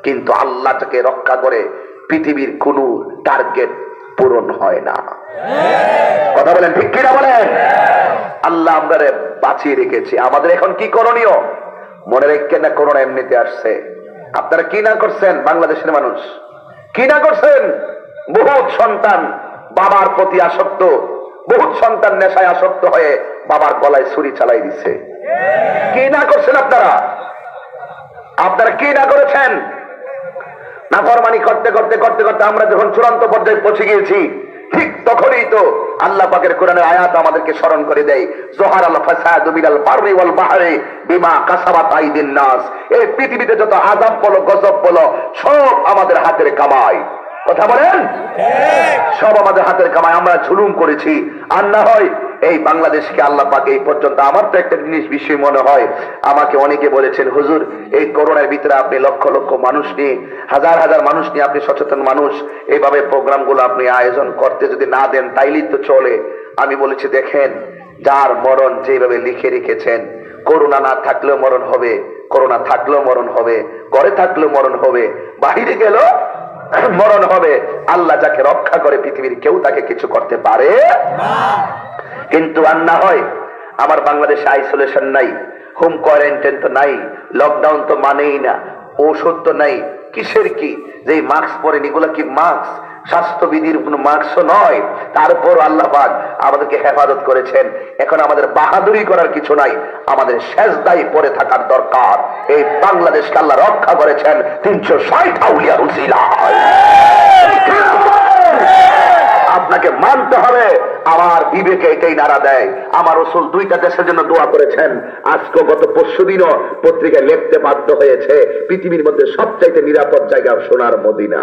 Speaker 1: কিন্তু আল্লাহ তাকে রক্ষা করে পৃথিবীর কোন টার্গেট পূরণ হয় না। কথা বলেন ঠিক কিনা বলেন? আল্লাহ আমাদের বাঁচিয়ে রেখেছে। আমাদের এখন কি করণীয়? মনে রাখেন না করোনা এমনিতে আসছে। আপনারা কি না করছেন? বাংলাদেশের মানুষ কি না করছেন? বহুত সন্তান বাবার প্রতি আসক্ত, বহুত সন্তান নেশায় আসক্ত হয়ে বাবার গলায় ছুরি চালাই দিচ্ছে। কি না করছেন আপনারা? আপনারা কি না করেছেন? নাফরমানি করতে করতে করতে করতে আমরা যখন চূড়ান্ত পর্যায়ে পৌঁছে গিয়েছি, ঠিক তখনই তো আল্লাহ পাকের কোরআনের আয়াত আমাদেরকে স্মরণ করে দেয়, যুহারাল ফাসাদু বিল বাররি ওয়াল বাহরি বিমা কাসাবাত আইদিন নাস। এই পৃথিবীতে যত আযাব বলো, গজব বলো, সব আমাদের হাতের কামাই। কথা বলেন, সব আমাদের হাতের কামাই। আমরা ঝুলুম করেছি। আর না হয় এই বাংলাদেশকে আল্লাহ পাক এই পর্যন্ত, আমার তো একটা জিনিস বিষয় মনে হয়, আমাকে অনেকে বলেছেন, হুজুর এই করোনার ভিতরে আপনি লক্ষ লক্ষ মানুষ নিয়ে, হাজার হাজার মানুষ নিয়ে, আপনি সচেতন মানুষ, এইভাবে প্রোগ্রামগুলো আপনি আয়োজন করতে যদি না দেন তাইলেই তো চলে। আমি বলেছি, দেখেন, যার মরণ যেভাবে লিখে রেখেছেন, করোনা না থাকলেও মরণ হবে, করোনা থাকলেও মরণ হবে, ঘরে থাকলেও মরণ হবে, বাহিরে গেল মরণ হবে। আল্লাহ যাকে রক্ষা করে পৃথিবীর কেউ তাকে কিছু করতে পারে না। কিন্তু আর না হয় আমার বাংলাদেশে আইসোলেশন নাই, হোম কোয়ারেন্টাইন তো নাই, লকডাউন তো মানেই না, ঔষধ তো নাই, কিসের কি যে মাস্ক পরেন, এগুলো কি মাস্ক? স্বাস্থ্যবিধির কোন মাস্কও নয়। তারপর আল্লাহ পাক আমাদেরকে হেফাজত করেছেন। এখন আমাদের বাহাদুরি করার কিছু নাই, আমাদের সেজদায় পড়ে থাকার দরকার। এই বাংলাদেশকে আল্লাহ রক্ষা করেছেন 360 আউলিয়ার উসিলায়। আপনাকে মানতে হবে। আমার বিবেকে এটাই নাড়া দেয়। আমার রাসূল দুইটা দেশের জন্য দোয়া করেছেন। আজকে গত পরশুদিনও পত্রিকায় লিখতে বাধ্য হয়েছে পৃথিবীর মধ্যে সবচাইতে নিরাপদ জায়গা সোনার মদিনা।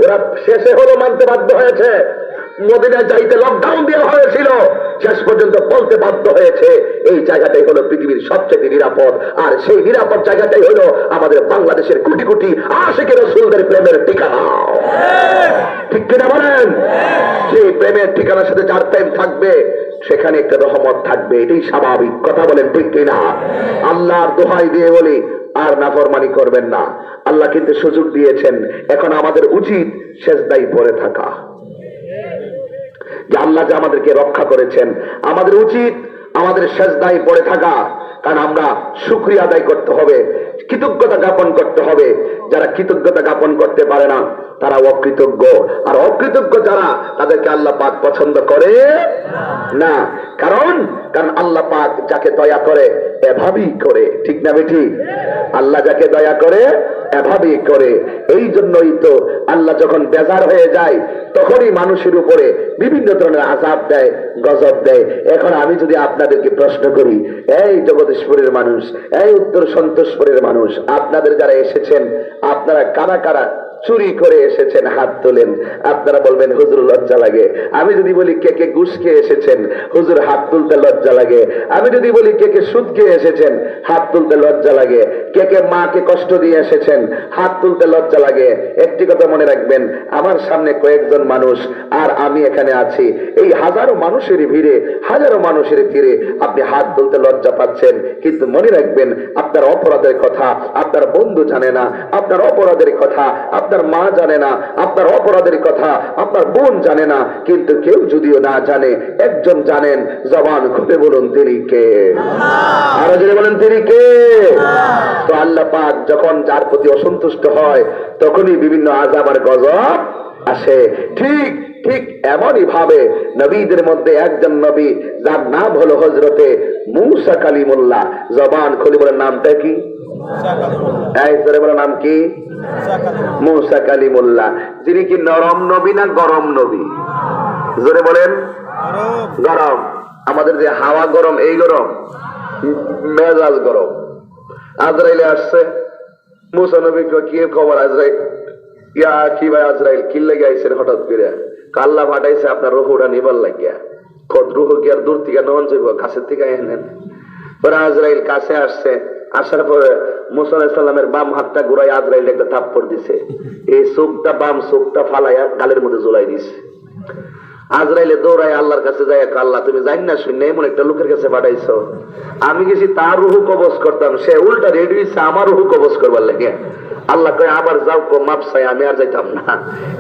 Speaker 1: ওরা শেষে হলো মানতে বাধ্য হয়েছে। মদিনায় যাইতে লকডাউন দেওয়া হয়েছিল, শেষ পর্যন্ত বলতে বাধ্য হয়েছে এই জায়গাটাই হলো পৃথিবীর সবচেয়ে নিরাপদ। আর সেই নিরাপদ জায়গাটাই হলো আমাদের বাংলাদেশের কোটি কোটি আশিকে রাসূলদের প্রেমের ঠিকানা। ঠিক কিনা বলেন? সেই প্রেমের ঠিকানার সাথে যার প্রেম থাকবে সেখানে একটা রহমত থাকবে, এটাই স্বাভাবিক। কথা বলেন ঠিক কিনা? আল্লাহর দোহাই দিয়ে বলি আর নাফরমানি করবেন না। আল্লাহ কিন্তু সুযোগ দিয়েছেন, এখন আমাদের উচিত সেজদায় পড়ে থাকা। যে আল্লাহ যে আমাদেরকে রক্ষা করেছেন, আমাদের উচিত আমাদের সেজদায় পড়ে থাকা। কারণ আমরা শুকরিয়া আদায় করতে হবে, কৃতজ্ঞতা জ্ঞাপন করতে হবে। যারা কৃতজ্ঞতা জ্ঞাপন করতে পারে না তারা অকৃতজ্ঞ, আর অকৃতজ্ঞ যারা তাদেরকে আল্লাহ পাক পছন্দ করে না। কারণ আল্লাহ পাক যাকে দয়া করে এভাবেই করে। ঠিক না বেঠি? আল্লাহ যাকে দয়া করে এভাবেই করে। এই জন্যই তো আল্লাহ যখন বেজার হয়ে যায় তখনই মানুষের উপরে বিভিন্ন ধরনের আযাব দেয়, গজব দেয়। এখন আমি যদি আপনাদেরকে প্রশ্ন করি, এই জগদীশপুরের মানুষ, এই উত্তর সন্তোষপুরের মানুষ, আপনাদের যারা এসেছেন আপনারা কারা কারা চুরি করে এসেছেন? হাত তোলেন। আপনারা বলবেন হুজুর লজ্জা লাগে। আমি যদি বলি কে কে ঘুষ খেয়ে এসেছেন, হুজুর হাত তুলতে লজ্জা লাগে। আমি যদি বলি কে কে সুদ খেয়ে এসেছেন, হাত তুলতে লজ্জা লাগে। কে কে মাকে কষ্ট দিয়ে এসেছেন, হাত তুলতে লজ্জা লাগে। একটি কথা মনে রাখবেন, আমার সামনে কয়েকজন মানুষ আর আমি এখানে আছি। এই হাজারো মানুষের ভিড়ে, হাজারো মানুষের ভিড়ে আপনি হাত তুলতে লজ্জা পাচ্ছেন। কিন্তু মনে রাখবেন, আপনার অপরাধের কথা আপনার বন্ধু জানে না, আপনার অপরাধের কথা আপনার মা জানে না, আপনার অপরাধের কথা আপনার বোন জানে না। কিন্তু কেউ যদিও না জানে, একজন জানেন, জবান খুলে বলুন তিনি কে? আরো যদি বলেন তিনি কে? তো আল্লাহ পাক যখন যার প্রতি অসন্তুষ্ট হয় তখনই বিভিন্ন আযাব আর গজব আসে। ঠিক ঠিক এমনই ভাবে নবীদের মধ্যে একজন নবী যার নাম হলো হযরতে মূসা কালিমুল্লাহ। জবান খুলে বলেন নামটা কি? নাম কি? মূসা কালিমুল্লাহ। যিনি কি নরম নবী না গরম নবী? জোরে বলেন। গরম। আমাদের যে হাওয়া গরম, এই গরম, মেজাজ গরম। আজরাইলে আসছে, মূসা নবী কি খবর? আজরাইল, ইয়া কি ভাই আজরাইল কি লেগে আইছেন হঠাৎ করে? আল্লাহ পাঠাইছে আপনার রুহুটা নিবার লাগিয়া। খোদ রুহু কি আর দূর থেকে নন যাইব, কাছের থেকে এনেন। পরে আজরাইল কাছে আসছে, আসার পরে মূসা আলাইহিস সালামের বাম হাতটা ঘুরাই আজরাইল একটা থাপ্পড় দিছে। এই চোখটা, বাম চোখটা ফালাইয়া গালের মধ্যে ঝুলাই দিছে। আজরাইলে দৌড়ায় আল্লাহর কাছে যায়, আল্লাহ তুমি জানি না শুনে এমন একটা লোকের কাছে পাঠাইছো, আমি গেছি তার রুহু কবজ করতাম, সে উল্টা রেডি হয়েছে আমার রুহু কবজ করবার লাগে। আল্লাহ কয় আবার যাও, মাপ চাই, আমি আর যাইতাম না।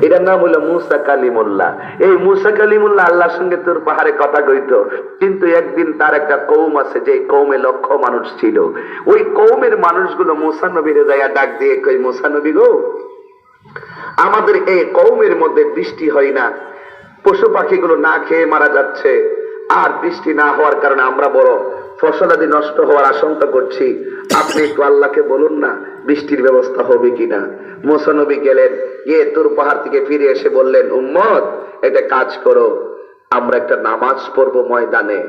Speaker 1: এটার নাম হইল মূসা কালিমুল্লাহ। এই মূসা কালিমুল্লাহ আল্লাহর সঙ্গে তোর পাহাড়ে কথা কইতো, কিন্তু একদিন তার একটা কওম আছে, যে কওমে লক্ষ মানুষ ছিল। ওই কওমের মানুষগুলো মূসা নবীরে যাইয়া ডাক দিয়ে কই, মূসা নবী গো, আমাদের এই কওমের মধ্যে বৃষ্টি হয় না, পশু পাখিগুলো না খেয়ে মারা যাচ্ছে, আর বৃষ্টি না হওয়ার কারণে আমরা বড় ফসলাদি নষ্ট হওয়ার আশঙ্কা করছি। আপনি একটু আল্লাহকে বলুন না বৃষ্টির ব্যবস্থা হবে কিনা। মূসা নবী গেলেন, গিয়ে তুর পাহাড় থেকে ফিরে এসে বললেন, উম্মত একটা কাজ করো, আমরা একটা নামাজ পড়বো ময়দানে।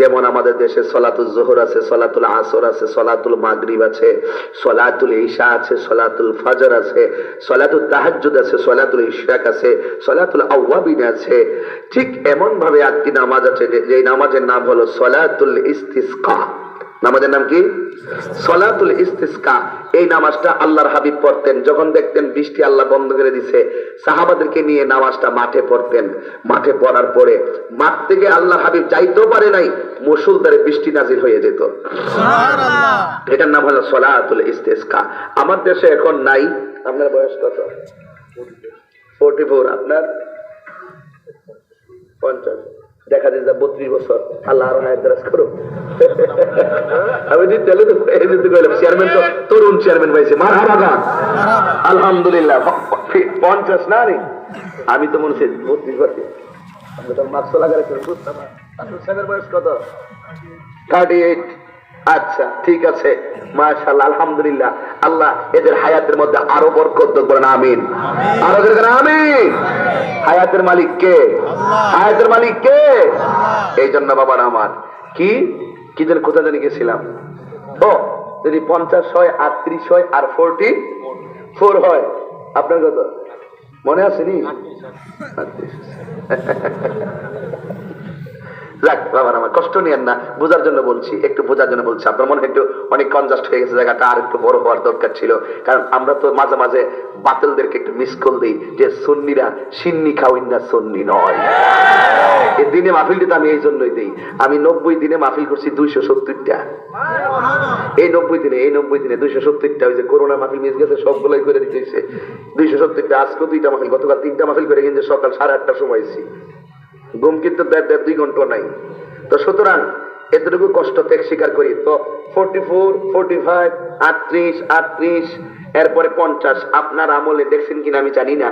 Speaker 1: যেমন আমাদের দেশে সলাতুল জোহর আছে, সলাতুল আসর আছে, সলাতুল মাগরিব আছে, সলাতুল ইশা আছে, সলাতুল ফজর আছে, সলাতুল তাহাজ্জুদ আছে, সলাতুল ইশরাক আছে, সলাতুল আওয়াবিন আছে। ঠিক এমন ভাবে একটি নামাজ আছে যে নামাজের নাম হলো সলাতুল ইস্তিসকা। নামাজের নাম কি? সলাতুল ইস্তিসকা। এই নামাজটা আল্লাহর হাবিব পড়তেন যখন দেখতেন বৃষ্টি আল্লাহ বন্ধ করে দিছে, সাহাবাদেরকে নিয়ে নামাজটা মাঠে পড়তেন। মাঠে পড়ার পরে মাঠ থেকে আল্লাহর হাবিব যাইতেও পারে নাই, মুষলধারে বৃষ্টি নাজিল হয়ে যেত। সুবহানাল্লাহ। এটার নাম হলো সলাতুল ইস্তিসকা। আমার দেশে এখন নাই। আপনার বয়স কত? 44। আপনার 50। দেখা যায় 32 বছর। আল্লাহ আরো হায়াত দারাজ করো। আমি চেয়ারম্যান তো তরুণ চেয়ারম্যান পাইছে, মারহাবা গান, আলহামদুলিল্লাহ। 50 না রে, আমি তো মনে হচ্ছে 32 বছর। মাস্ক লাগালে বুঝতাম না। আপনার বয়স কত? 38। আচ্ছা ঠিক আছে, মাশাআল্লাহ, আলহামদুলিল্লাহ। আল্লাহ এদের হায়াতের মধ্যে আরো বরকত দান করেন, আমিন। আরো আমিন। হায়াতের মালিক কে? হায়াতের মালিক কে? এই জন্য বাবার আমার কি কি যেন কোথা জানি গেছিলাম, ও যদি 50 হয় আর 30 হয় আর 44 হয়, আপনার কত মনে আছে নি? যাক বাবার আমার, কষ্ট নিয়েন না, বোঝার জন্য বলছি, একটু বোঝার জন্য বলছি। আপনার মনে একটু অনেক কনজাস্ট হয়ে গেছে, জায়গাটা আর একটু বড় হওয়ার দরকার ছিল। কারণ আমরা তো মাঝে মাঝে বাতিলদেরকে একটু মিস কল দিই যে সুন্নিরা সিন্নি খাওয়াই না, সুন্নি নয়। এই দিনে মাহফিলটা আমি এই জন্যই দিই। আমি 90 দিনে মাহফিল করছি 270টা। এই 90 দিনে 270টা। ওই যে করোনা মাহফিল মিস গেছে সবগুলোই করে দিতেছে 270টা। আজকে 2টা মাহফিল, গতকাল 3টা মাহফিল করে কিন্তু সকাল 8:30টার সময় এসেছি। ঘুম কিন্তু 2 ঘন্টা নাই। তো সুতরাং এতটুকু কষ্ট ত্যাগ স্বীকার করি। তো 44, 45, 38, এরপরে 50 আপনার আমলে দেখছেন কিনা আমি জানি না,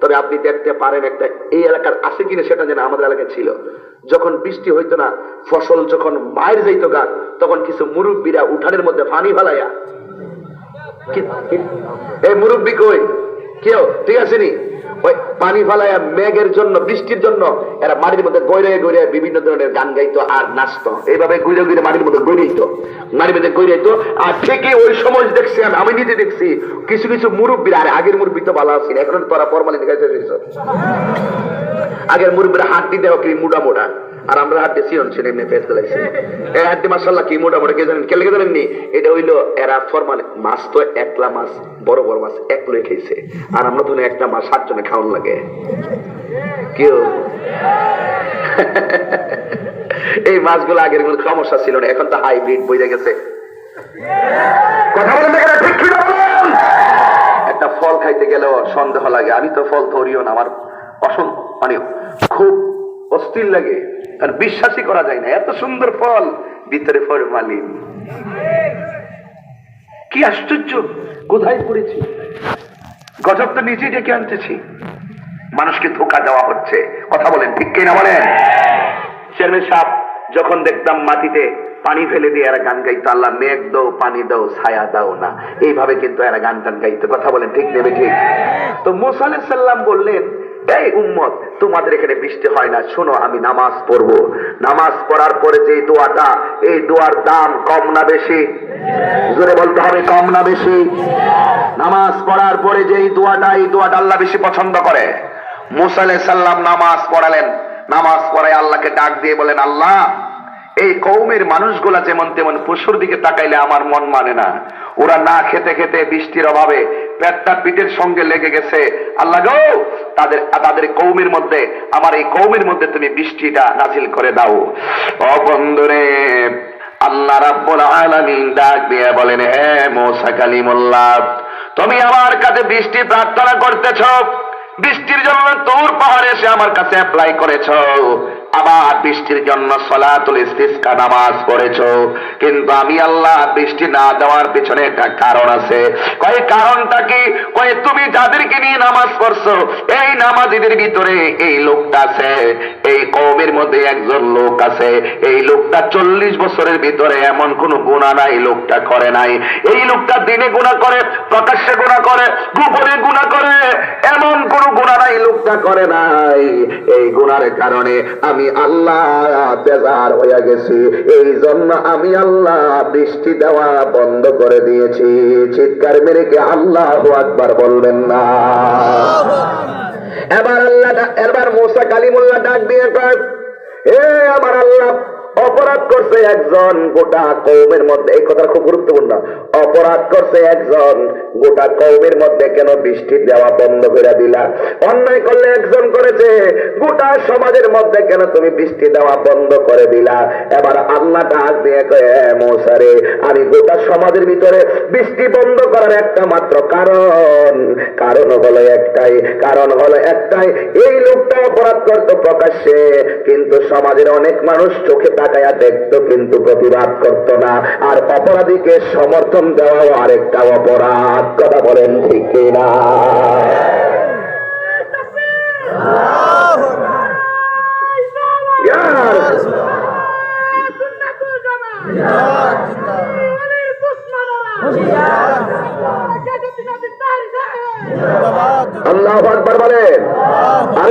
Speaker 1: তবে আপনি দেখতে পারেন একটা এই এলাকার আছে কিনা সেটা যেন আমাদের এলাকায় ছিল। যখন বৃষ্টি হইতো না, ফসল যখন বাইর যাইতো গা, তখন কিছু মুরব্বীরা উঠানের মধ্যে পানি ফেলাইয়া, এই মুরব্বী কই কেউ ঠিক আছে নি, ওই পানি ফালাইয়া মেঘের জন্য বৃষ্টির জন্য এরা মাটির মধ্যে গৈরে গৈরে বিভিন্ন ধরনের গান গাইতো আর নাচতো। এইভাবে গৈরে গৈরে মাটির মধ্যে গৈরাইতো, মাটির মধ্যে গৈরাইতো। আর ঠিকই ওই সময় দেখছি আমি নিজে দেখছি কিছু কিছু মুরব্বীরা, আর আগের মুরব্বী তো ভালো আছেন, এখন তোরা ফরমালিন গাইতে আগের মুরব্বীরা হাত দিতে কি মোটা মোটা, আর আমরা হাত দিয়ে সিয়ন ছিলেন এমনি পেট চালাইছি। এই হাত দিয়ে মাশাআল্লাহ কি মোটা মোটা কে জানেন, কে লেগে জানেননি? এটা হইলো এরা ফরমালিন মাছ, তো একলা মাছ, বড় বড় মাছ এক লোক খাইছে, আর আমরা তো একটা মাছ 7 জনে খাওয়ান লাগে কেউ। এই মাছগুলো আগের কোনো সমস্যা ছিল না, এখন তো হাইব্রিড বইয়া গেছে। কথা বলেন না, ঠিক কি বলেন? একটা ফল খাইতে গেলেও সন্দেহ লাগে। আমি তো ফল ধরিও না, আমার মানে খুব অস্থির লাগে, কারণ বিশ্বাসই করা যায় না এত সুন্দর ফল ভিতরে ফরমালিন। কি আশ্চর্য, কোথায় পড়েছি? গজব তো নিজেই ডেকে আনতেছি, মানুষকে ধোঁকা দেওয়া হচ্ছে। কথা বলেন ঠিক কিনা বলেন? চেয়ারম্যান সাহেব যখন দেখতাম মাটিতে পানি ফেলে দিয়ে এরা গান গাইতো, আল্লাহ মেঘ দাও, পানি দাও, ছায়া দাও না, এইভাবে কিন্তু এরা গান টান গাইতো। কথা বলেন ঠিক নেবে ঠিক? তো মুসা আলাইহিস সালাম বললেন, এই উম্মত, তোমাদের এখানে বৃষ্টি হয় না, শোনো আমি নামাজ পড়বো। নামাজ পড়ার পরে যে দোয়াটা, এই দোয়ার দাম কম না বেশি? জোরে বলতে হবে, কম না বেশি? নামাজ পড়ার পরে যে দোয়াটা, এই দোয়াটা আল্লাহ বেশি পছন্দ করে। মুসা আলাইহিস সালাম নামাজ পড়ালেন, নামাজ পড়ায় আল্লাহকে ডাক দিয়ে বলেন, আল্লাহ এই কওমের মানুষগুলা যেমন তেমন পশুর দিকে তাকাইলে আমার মন মানে না। ওরা না খেতে খেতে বৃষ্টির অভাবে পেটটা পিঠের সঙ্গে লেগে গেছে। আল্লাহ গো, তাদের কওমের মধ্যে, আমার এই কওমের মধ্যে তুমি বৃষ্টিটা নাজিল করে দাও। ও বন্ধুরে, আল্লাহ রাব্বুল আলামিন ডাক দিয়ে বলেন, হে মুসা কালিমুল্লাহ, তুমি আমার কাছে বৃষ্টি প্রার্থনা করতেছ, বৃষ্টির জন্য তোর পাহাড়ে এসে আমার কাছে অ্যাপ্লাই করেছো, আবার বৃষ্টির জন্য সালাতুল ইস্তিসকা নামাজ পড়েছো, কিন্তু আমি আল্লাহ বৃষ্টি না দেওয়ার পিছনে একটা কারণ আছে। কয় কারণটা কি? কয় তুমি যাদেরকে নিয়ে নামাজ পড়ছো, এই নামাজীদের ভিতরে এই লোকটা আছে, এই কওমের মধ্যে একজন লোক আছে, এই লোকটা 40 বছরের ভিতরে এমন কোন গুনাহ নাই লোকটা করে নাই। এই লোকটা দিনে গুনাহ করে, প্রকাশ্যে গুনাহ করে, গোপনে গুনাহ করে, এমন কোন গুনাহ নাই লোকটা করে নাই। এই গুনাহের কারণে আমি আল্লাহ বেজার হয়ে গেছি, এই জন্য আমি আল্লাহ বৃষ্টি দেওয়া বন্ধ করে দিয়েছি। চিৎকার মেরে কে আল্লাহু আকবার বলবেন না? এবার মুসা কালিমুল্লাহ ডাক দিয়ে কয়, হে আমার আল্লাহ, অপরাধ করছে একজন, গোটা কওমের মধ্যে, এই কথা খুব গুরুত্বপূর্ণ, অপরাধ করছে একজন, গোটা কওমের মধ্যে কেন বৃষ্টি দেওয়া বন্ধ করে দিলা? অন্যায় করলে একজন করেছে, গোটা সমাজের মধ্যে কেন তুমি বৃষ্টি দেওয়া বন্ধ করে দিলা? এবার আল্লাহ ডাক দিয়ে কয়, মুসা রে, আমি গোটা সমাজের ভিতরে বৃষ্টি বন্ধ করার একটা মাত্র কারণ হলো একটাই, এই লোকটা অপরাধ করতো প্রকাশ্যে, কিন্তু সমাজের অনেক মানুষ চোখে তাকায়া দেখতো কিন্তু প্রতিবাদ করতো না। আর অপরাধীকে সমর্থন দেওয়াও আরেকটা অপরাধ। কথা বলেন ঠিক কিনা? আল্লাহু আকবার বলেন। আর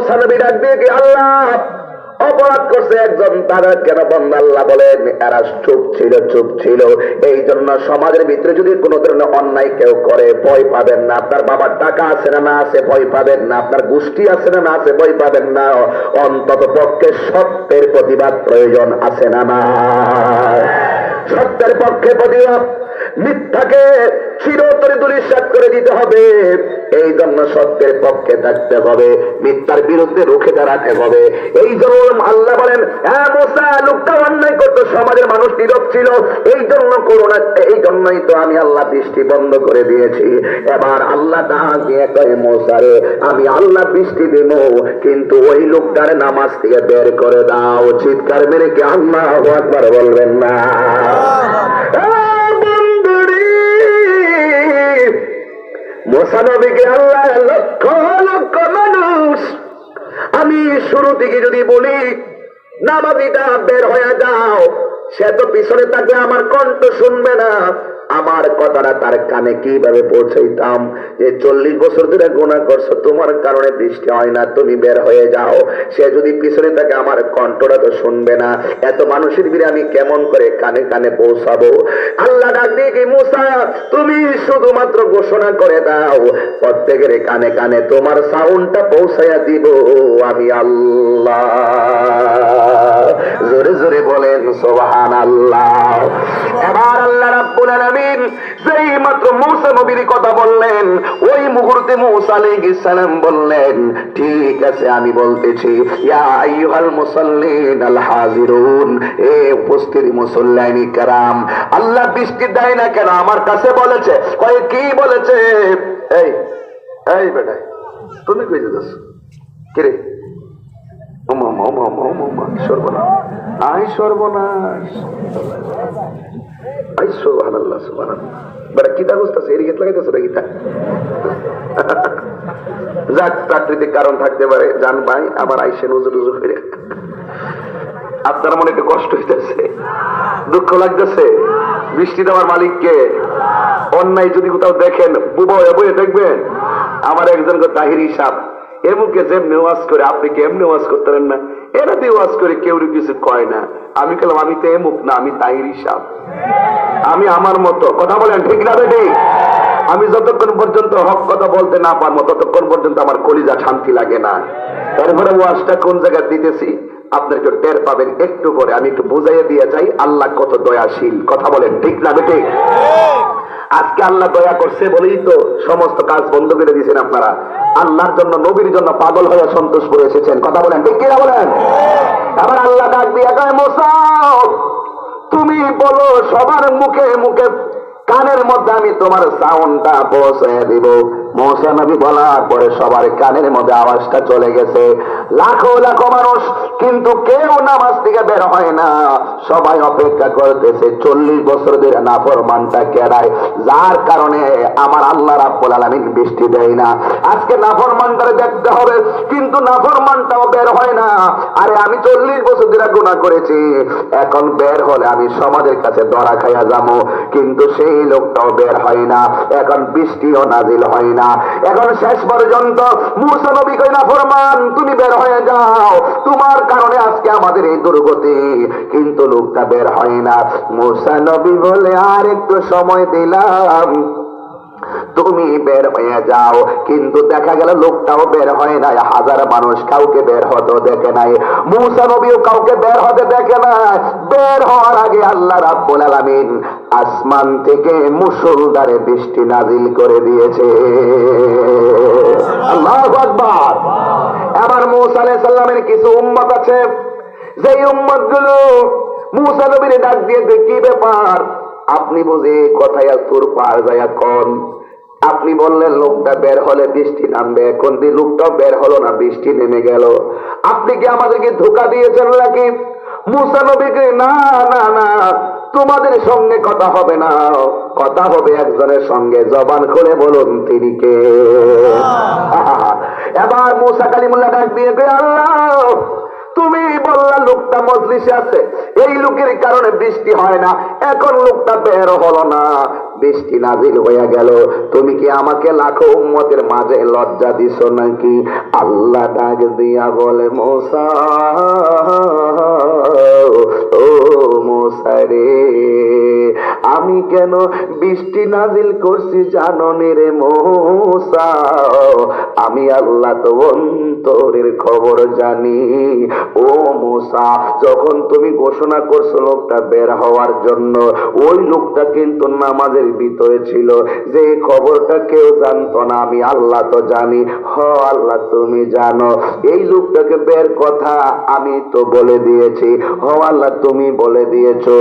Speaker 1: মুসা নবী ডাক দিয়ে কি আল্লাহ অপরাধ করছে একজন, তারা কেন বন্ধ? আল্লাহ বলেন এরা চুপ ছিল। এই জন্য সমাজের ভিতরে যদি কোন ধরনের অন্যায় কেউ করে ভয় পাবেন না। আপনার বাবার টাকা আছে না আছে ভয় পাবেন না, আপনার গোষ্ঠী আছে না আছে ভয় পাবেন না, অন্তত পক্ষে সত্যের প্রতিবাদ প্রয়োজন আছে না না? সত্যের পক্ষে প্রতিবাদ, মিথ্যাকে চিরতরে ধূলিসাৎ করে দিতে হবে। এই জন্য সত্যের পক্ষে থাকতে হবে, মিথ্যার বিরুদ্ধে রুখে দাঁড়াতে হবে। এই জন্য আল্লাহ বলেন হ্যাঁ মুসা লোকটা অন্যায় করতো, সমাজের মানুষ নীরব ছিল, এই জন্য করোনা, এই জন্যই তো আমি আল্লাহ বৃষ্টি বন্ধ করে দিয়েছি। এবার আল্লাহ তাকে কয়ে মুসা রে আমি আল্লাহ বৃষ্টি দেব, কিন্তু ওই লোকটার নামাজ থেকে বের করে দাও। চিৎকার মেরে কি আল্লাহু আকবার বলবেন না? মুসা নবীকে আল্লাহ লক্ষ লক্ষ মানুষ, আমি শুরু থেকে যদি বলি নামাজিটা বের হয়ে যাও, সে তো পিছনে তাকে আমার কণ্ঠ শুনবে না। আমার কথাটা তার কানে কিভাবে পৌঁছাইতাম যে 40 বছর ধরে গুনাহ করছো, তোমার কারণে বৃষ্টি হয় না, তুমি বের হয়ে যাও। সে যদি পিছনে থাকে আমার কণ্ঠটা তো শুনবে না। এত মানুষের ভিড়ে আমি কেমন করে কানে কানে পৌঁছাবো? আল্লাহ ডাক দিয়ে কি মুসা তুমি শুধুমাত্র ঘোষণা করে দাও, প্রত্যেকের কানে কানে তোমার সাউন্ডটা পৌঁছাইয়া দিব আমি আল্লাহ। জোরে জোরে বলেন সুবহানাল্লাহ। এবার আল্লাহ রাব্বুল আলামিন যেই মাত্র মুসা নবীর কথা বললেন, ওই মুহূর্তে মুসা আলাইহিস সালাম বললেন ঠিক আছে আমি বলতেছি, ইয়া আইয়ুহাল মুসাল্লিন আল হাজিরুন, এ উপস্থিত মুসল্লিয়ানি কেরাম, আল্লাহ বৃষ্টি দেয় না কেন আমার কাছে বলেছে। কয় কি বলেছে? এই এই বেটা তুমি কই যাচ্ছ? কি রে? সর্বনাশ, সুবহানাল্লাহ সুবহানাল্লাহ। বেটা কিতা বুঝতেছে? এর গেট লাগাইতেছে না কিতা? যাক প্রাকৃতিক কারণ থাকতে পারে, জান ভাই আমার আইসেন উজু টুজু ফিরে। আপনার মনে একটু কষ্ট হইতেছে, দুঃখ লাগতেছে, বৃষ্টি দেওয়ার মালিককে। অন্যায় যদি কোথাও দেখেন বুবা বয়ে দেখবেন। আমার একজন তাহিরি সাহেব এমুকে যেমনি ওয়াজ করে আপনি কি এমনি ওয়াজ করতে পারেন না? এরা দিয়ে ওয়াজ করে কেউ কিছু কয় না। আমি বললাম আমি তো এমুক না, আমি তাহিরি সাহেব, আমি আমার মতো কথা বলেন, ঠিক না বেটি? আমি যতক্ষণ পর্যন্ত হক কথা বলতে না পারবো ততক্ষণ পর্যন্ত আমার কলিজা শান্তি লাগে না। তারপরে ওয়াজটা কোন জায়গায় দিতেছি আপনার কেউ টের পাবেন একটু পরে। আমি একটু বুঝাইয়া দিয়ে যাই আল্লাহ কত দয়াশীল, কথা বলেন, ঠিক না বেটি? আজকে আল্লাহ দয়া করছে বলেই তো সমস্ত কাজ বন্ধ করে দিয়েছেন আপনারা। আল্লাহর জন্য নবীর জন্য পাগল হয়ে সন্তোষ করে এসেছেন, কথা বলেন, ঠিক কিনা বলেন? আবার আল্লাহ ডাক দিয়ে কয় মুসা তুমি বলো সবার মুখে মুখে কানের মধ্যে আমি তোমার সাউন্ডটা পৌঁছে দিব। মুসা নবী বলার পরে সবার কানের মধ্যে আওয়াজটা চলে গেছে। লাখো লাখো মানুষ, কিন্তু কেউ নামাজ থেকে বের হয় না। সবাই অপেক্ষা করতেছে 40 বছর ধরে নাফরমানটা কেড়ায়, যার কারণে আমার আল্লাহ রাব্বুল আলামিন বৃষ্টি দেয় না। আজকে নাফরমানটারে দেখতে হবে, কিন্তু নাফরমানটাও বের হয় না। আরে আমি 40 বছর ধরে গুনাহ করেছি, এখন বের হলে আমি সমাজের কাছে ধরা খাইয়া যাবো, কিন্তু সেই লোকটাও বের হয় না। এখন বৃষ্টিও নাজিল হয় না। এখন শেষ পর্যন্ত মুসা নবী কই নাফরমান তুমি বের হয়ে যাও, তোমার কারণে আজকে আমাদের এই দুর্গতি, কিন্তু লোকটা বের হয় না। মুসা নবী বলে আর একটু সময় দিলাম, তুমি বের হয়ে যাও, কিন্তু দেখা গেল লোকটাও বের হয় নাই। হাজার মানুষ কাউকে বের হতে দেখে নাই, মুসা নবীও কাউকে বের হতে দেখে নাই। বের হওয়ার আগে আল্লাহ রাব্বুল আলামিন আসমান থেকে মুষলধারে বৃষ্টি নাজিল করে দিয়েছে। আল্লাহু আকবার। এবার মুসা আলাইহিস সালামের কিছু উম্মত আছে, যেই উম্মত গুলো মুসা নবীর ডাক দিয়ে কি ব্যাপার, আপনি বুঝে কথায় তোর পার যায় কোন, আপনি বললেন লোকটা বের হলে বৃষ্টি নামবে, এখন দিয়ে লোকটাও বের হলো না, বৃষ্টি নেমে গেল। আপনি কি আমাদেরকে ধোঁকা দিয়েছেন নাকি? মুসা নবীকে না না না, তোমাদের সঙ্গে কথা হবে না, কথা হবে একজনের সঙ্গে, জবান খুলে বলুন তিনি কে? এবার মুসা কালিমুল্লাহ ডাক দিয়ে আল্লাহ তুমি বললা লোকটা মজলিসে আছে, এই লোকের কারণে বৃষ্টি হয় না, এখন লোকটা বের হলো না, বৃষ্টি নাজিল হইয়া গেল, তুমি কি আমাকে লাখো উম্মতের মাঝে লজ্জা দিছো নাকি? আল্লাহ ডাক দিয়া বলে, মূসা, ও মূসা রে, আমি কেন বৃষ্টি নাজিল করছি জানো নি রে মূসা? আমি আল্লাহ তো অন্তরের খবর জানি। ও মূসা, যখন তুমি ঘোষণা করছো লোকটা বের হওয়ার জন্য, ওই লোকটা কিন্তু নামাজের ভিতরে ছিল, যে খবরটা কেউ জানতো না, আমি আল্লাহ তো জানি। হ আল্লাহ তুমি জানো, এই লোকটাকে বের কথা আমি তো বলে দিয়েছি। হ আল্লাহ তুমি বলে দিয়েছো।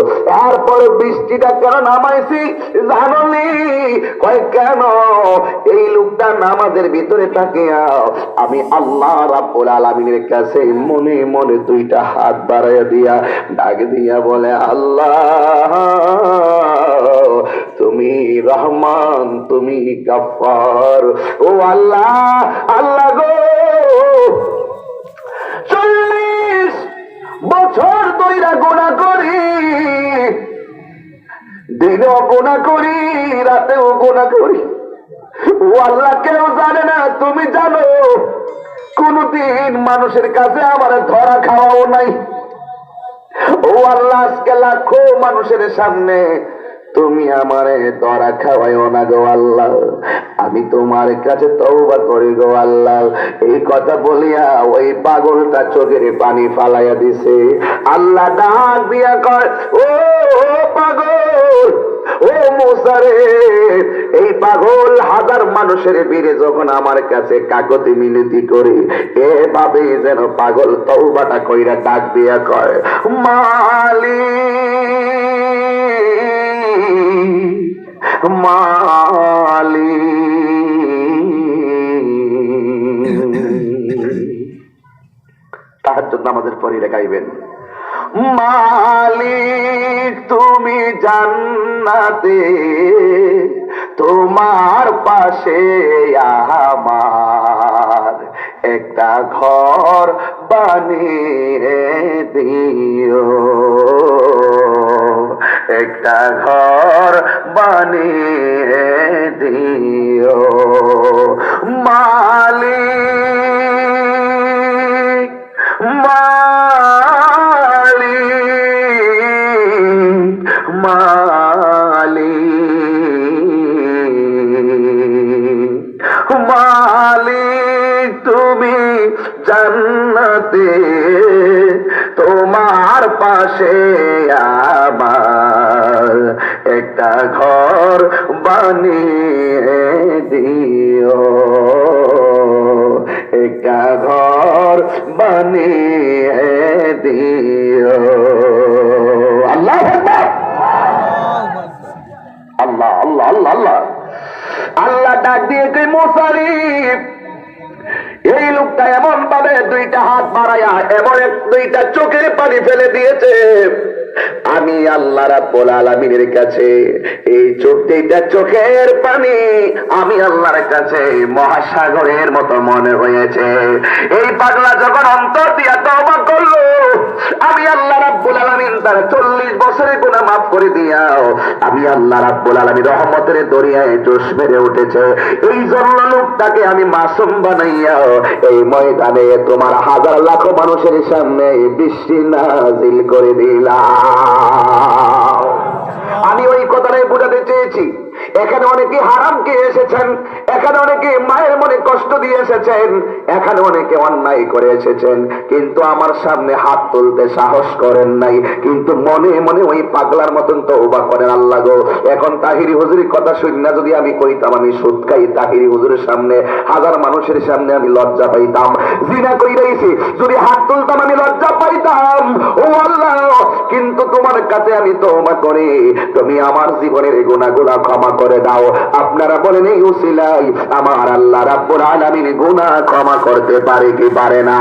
Speaker 1: এরপরে বৃষ্টিটা কেন নামাইছি জানো নি? কয় কেন? এই লোকটা নামাজের ভিতরে তাকিয়া আমি আল্লাহ রাব্বুল আলামিনের কাছে মনে মনে দুইটা হাত বাড়াইয়া দিয়া ডাক দিয়া বলে, আল্লাহ তুমি রহমান, তুমি গফফার। ও আল্লাহ, আল্লাহ গো, 40 বছর ধইরা গুনাহ করি, দিনেও গুনাহ করি, রাতেও গুনাহ করি। ও আল্লাহ, কেউ জানে না, তুমি জানো। কোনদিন মানুষের কাছে আমার ধরা খাওয়াও নাই। ও আল্লাহ, আজকে লাখো মানুষের সামনে তুমি আমারে ধরা খাওয়াইও না গো আল্লাহ। আমি তোমার কাছে তওবা করি গো আল্লাহ। এই কথা বলিয়া ওই পাগলটা চোখের পানি ফালাইয়া দিছে। আল্লাহ ডাক দিয়া কয়, ও পাগল, ও মূসা রে, এই পাগল হাজার মানুষের ভিড়ে যখন আমার কাছে কাকতি মিনতি করে, এভাবে যেন পাগল তওবাটা কইরা ডাক দিয়া কয়, মালিক, তাহাজ্জুদ নামাজের পরে দেখাইবেন, মালিক তুমি জান্নাতে, তোমার পাশে আমার একটা ঘর বানিয়ে দিও, একটা ঘর বানিয়ে দিও মালিক, মালিক, মালিক, মালিক তুমি জান্নাতে, তোমার পাশে আমার একটা ঘর বানিয়ে দিও, একটা ঘর বানিয়ে দিও। আল্লাহ আকবার, আল্লাহ আল্লাহ আল্লাহ আল্লাহ। আল্লাহ ডাক দিয়ে কই, মূসা রে, এই লোকটা এমন ভাবে দুইটা হাত বাড়াইয়া এমন দুইটা চোখের পানি ফেলে দিয়েছে, আমি আল্লাহ রাব্বুল আলামিনের কাছে এই দুইটা চোখের পানি আমি আল্লাহর কাছে মহাসাগরের মতো মনে হয়েছে। এই পাগলা যখন অন্তর দিয়া তওবা করলো, আমি আল্লাহ রাব্বুল আলামিন তার 40 বছরের গুনাহ মাফ করে দিয়াও আমি আল্লাহ রাব্বুল আলামিন রহমতের দরিয়ায় জোশ মেরে উঠেছে। এই জন্য লোকটাকে আমি মাসুম বানাইয়া এই ময়দানে তোমার হাজার লাখ মানুষের সামনে বৃষ্টি নাজিল করে দিলাম। আমি ওই কথাটাই বোঝাতে চেয়েছি। এখানে অনেকে হারাম খেয়ে এসেছেন, এখানে অনেকে মায়ের মনে কষ্ট দিয়ে এসেছেন, এখানে অনেকে অন্যায় করে এসেছেন, কিন্তু আমার সামনে হাত তুলতে সাহস করেন নাই, কিন্তু মনে মনে ওই পাগলার মতন তওবা করেন। আল্লাহ গো, এখন তাহিরি হুজুরের কথা শুননা যদি আমি কইতাম আমি সুদ খাই, তাহিরি হুজুরের সামনে হাজার মানুষের সামনে আমি লজ্জা পাইতাম, জিনা কইরাইছি যদি হাত তুলতাম আমি লজ্জা পাইতাম। ও আল্লাহ, কিন্তু তোমার কাছে আমি তওবা করি, তুমি আমার জীবনের গুনাহগুলো ক্ষমা করে দাও। আপনারা বলেন এই উসিলাই আমার আল্লাহ রাব্বুল আলামিন গুনাহ ক্ষমা করতে পারে কি পারে না?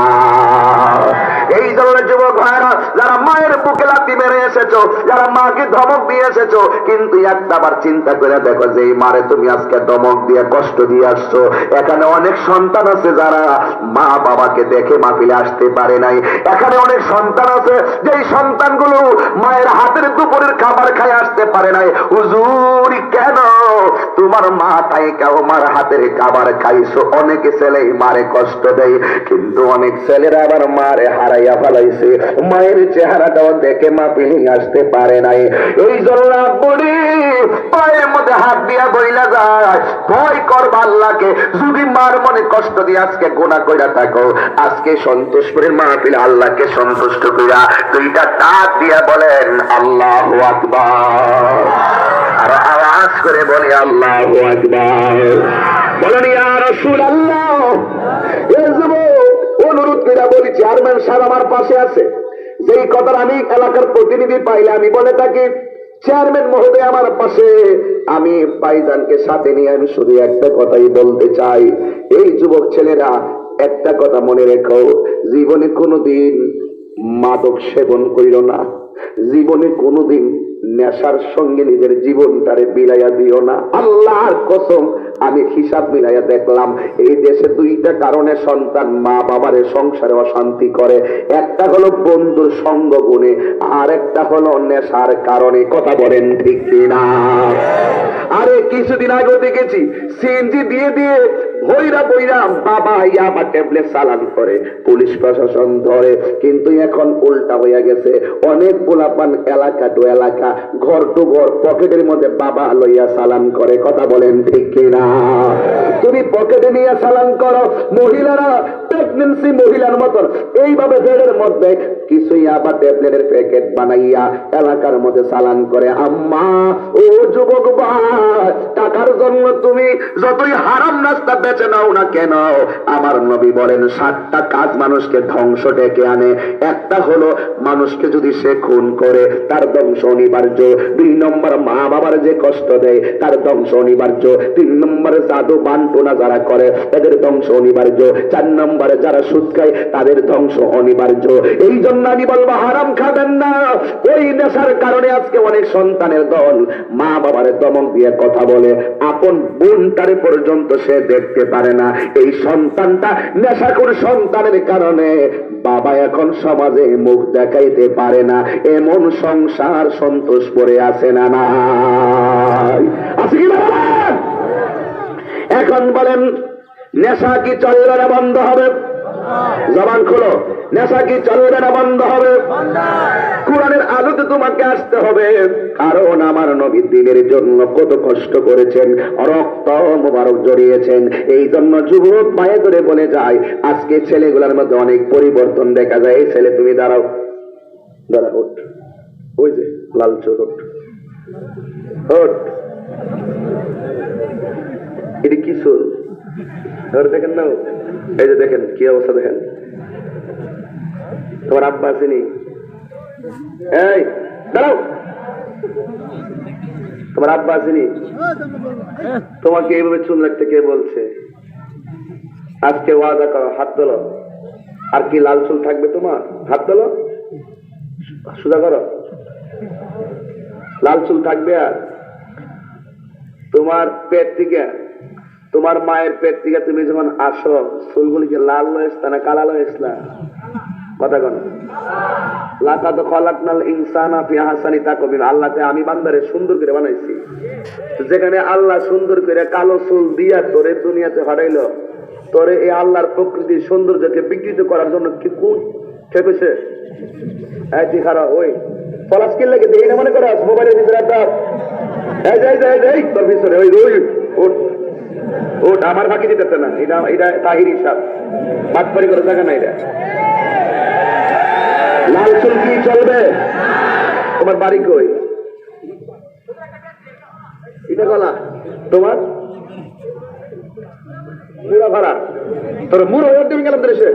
Speaker 1: এই জন্য যুবক ভাইরা, যারা মায়ের বুকে লাথি মেরে এসেছো, যারা মাকে ধমক দিয়ে এসেছো, কিন্তু একটা বার চিন্তা করে দেখো যে এই মারে তুমি আজকে ধমক দিয়ে কষ্ট দিয়ে আসছো, এখানে অনেক সন্তান আছে যারা মা বাবাকে দেখে মাহফিলে আসতে পারে নাই। এখানে অনেক সন্তান আছে যেই সন্তানগুলো মায়ের হাতের দুপুরের খাবার খায় আসতে পারে নাই। হুজুর কেন তোমার মা তাই কেউ মার হাতের খাবার খাইছো? অনেক ছেলে মারে কষ্ট দেয়, কিন্তু অনেক ছেলেরা আবার মারে হারাইয়া ফেলাইছে, মায়ের চেহারাটাও দেখে মাহফিলে আসতে পারে নাই। এই জন্য বলি পায়ের মধ্যে হাত দিয়া বইলা যায়, ভয় করবা আল্লাহকে। যদি মার মনে কষ্ট দিয়ে আজকে গুনাহ কইরা থাকো, আজকে সন্তোষপুরের মাহফিলে আল্লাহকে সন্তুষ্ট কইরা দুইটা ডাক দিয়া বলেন আল্লাহু আকবার। আর আওয়াজ করে বলি আল্লাহু আকবার। বলেন ইয়া রাসূলুল্লাহ। এই যুবক অনুরোধ কইরা বলি, চেয়ারম্যান সাহেব আমার পাশে আছে, যেই কথা আমি এলাকার প্রতিনিধি পাইলে আমি বলে থাকি, চেয়ারম্যান মহোদয় আমার পাশে, আমি ভাইজানকে সাথে নিয়ে আমি শুধু একটা কথাই বলতে চাই, এই যুবক ছেলেরা একটা কথা মনে রেখো, জীবনে কোনোদিন মাদক সেবন করিল না, জীবনে কোনোদিন নেশার সঙ্গে নিজের জীবনটারে বিলাইয়া দিও না। আল্লাহর কসম আমি হিসাব মিলাইয়া দেখলাম, এই দেশে দুইটা কারণে সন্তান মা বাবারে সংসারে অশান্তি করে। একটা হলো বন্ধুর সঙ্গ গুণে, আর একটা হলো নেশার কারণে। কথা বলেন ঠিক কিনা? আরে কিছুদিন আগে দেখেছি সিএনজি দিয়ে দিয়ে ভৈরা বইরা বাবা ইয়াবা ট্যাবলেট চালান করে, পুলিশ প্রশাসন ধরে। কিন্তু এখন উল্টা হইয়া গেছে, অনেক পোলাপান এলাকা টু এলাকা, ঘর টু ঘর পকেটের মধ্যে বাবা লইয়া চালান করে। কথা বলেন ঠিক কিনা? তুমি পকেটে নিয়ে চালান করো, মহিলারা প্রেগনেন্সি মহিলার মতন এইভাবে জেলের মধ্যে কিছু ইয়াবা ট্যাবলেটের প্যাকেট বানাইয়া এলাকার মধ্যে চালান করে। আম্মা ও যুবক ভাই, টাকার জন্য তুমি যতই হারাম রাস্তা বেঁচে নাও না কেন, আমার নবী বলেন 7টা কাজ মানুষকে ধ্বংস ডেকে আনে। একটা হলো মানুষকে যদি সে খুন করে তার ধ্বংস অনিবার্য। 2 নম্বর মা বাবার যে কষ্ট দেয় তার ধ্বংস অনিবার্য। 3 নম্বরে জাদু বান্টনা যারা করে তাদের ধ্বংস অনিবার্য। 4 নম্বরে যারা সুদ খায় তাদের ধ্বংস অনিবার্য। এই জন্য আমি বলবো হারাম খাবেন না। ওই নেশার কারণে আজকে অনেক সন্তানের দল মা বাবার দমন দিয়ে কথা বলে, আপন বোনটারে পর্যন্ত সে দেখতে পারে না। এই সন্তানটা নেশাখোর সন্তানের কারণে বাবা এখন সমাজে মুখ দেখাইতে পারে না। এমন সংসার সন্তোষ পড়ে আছে না নাই? আছে কি না? এখন বলেন নেশা কি চলবে না বন্ধ হবে? জবান খোলো, নেশা কি চলবে না বন্ধ হবে? কোরআনের আলোতে তোমাকে আসতে হবে, কারণ আমার নবী দ্বীনের জন্য কত কষ্ট করেছেন, রক্ত মোবারক জড়িয়েছেন। এই জন্য যুবক মায়ে ধরে বলে যায়, আজকে ছেলেগুলোর মধ্যে অনেক পরিবর্তন দেখা যায়। এই ছেলে তুমি দাঁড়াও, দাঁড়া, ওঠ, ওই যে লাল চোর, ওঠ, ওঠ, এটা কি চোর? ধরে দেখেন না, এই যে দেখেন কি অবস্থা, দেখেন তোমার আব্বা আসেনি, এই দাঁড়াও, তোমার আব্বা আসেনি, তোমাকে এইভাবে চুন রাখতে কে বলছে? আজকে ওয়াদা করো, হাত তোলো। আর কি লাল চুল থাকবে তোমার? হাত তোলো, সোজা করো, লাল চুল থাকবে। আর তোমার পেট থেকে, তোমার মায়ের পেট থেকে তুমি যখন আসো, চুলগুলিকে লাল লয়েছলা না কালা লয়েছলা? কথা কন। লাকাদ খালাকনাল ইনসানা ফি আহসানি তাকওয়িম। আল্লাহতে আমি বান্দারে সুন্দর করে বানাইছি। যেখানে আল্লাহ সুন্দর করে কালো চুল দিয়া তোরে দুনিয়াতে হারাইলো, তোরে এই আল্লাহর প্রকৃতির সৌন্দর্যকে বিকৃত করার জন্য কি কোন ঠেকেছে? এই তুই খারাপ, ওই পলাশ কি লাগে দেখি না মনে করো মোবাইলের ভিতরে একটা, এই যাই যাই যাই তোর ভিতরে ওই ওই ওঠ ওঠ, আমার বাকি দিতে না। এটা এটা তাহির হিসাব, বাদ পরি করে জায়গা না। এটা লাল চুল কি চলবে? তোমার বাড়ি কই? এটা গলা তোমার মুড়া ভাড়া, তোর মুড়ো তুমি গেলাম দেশে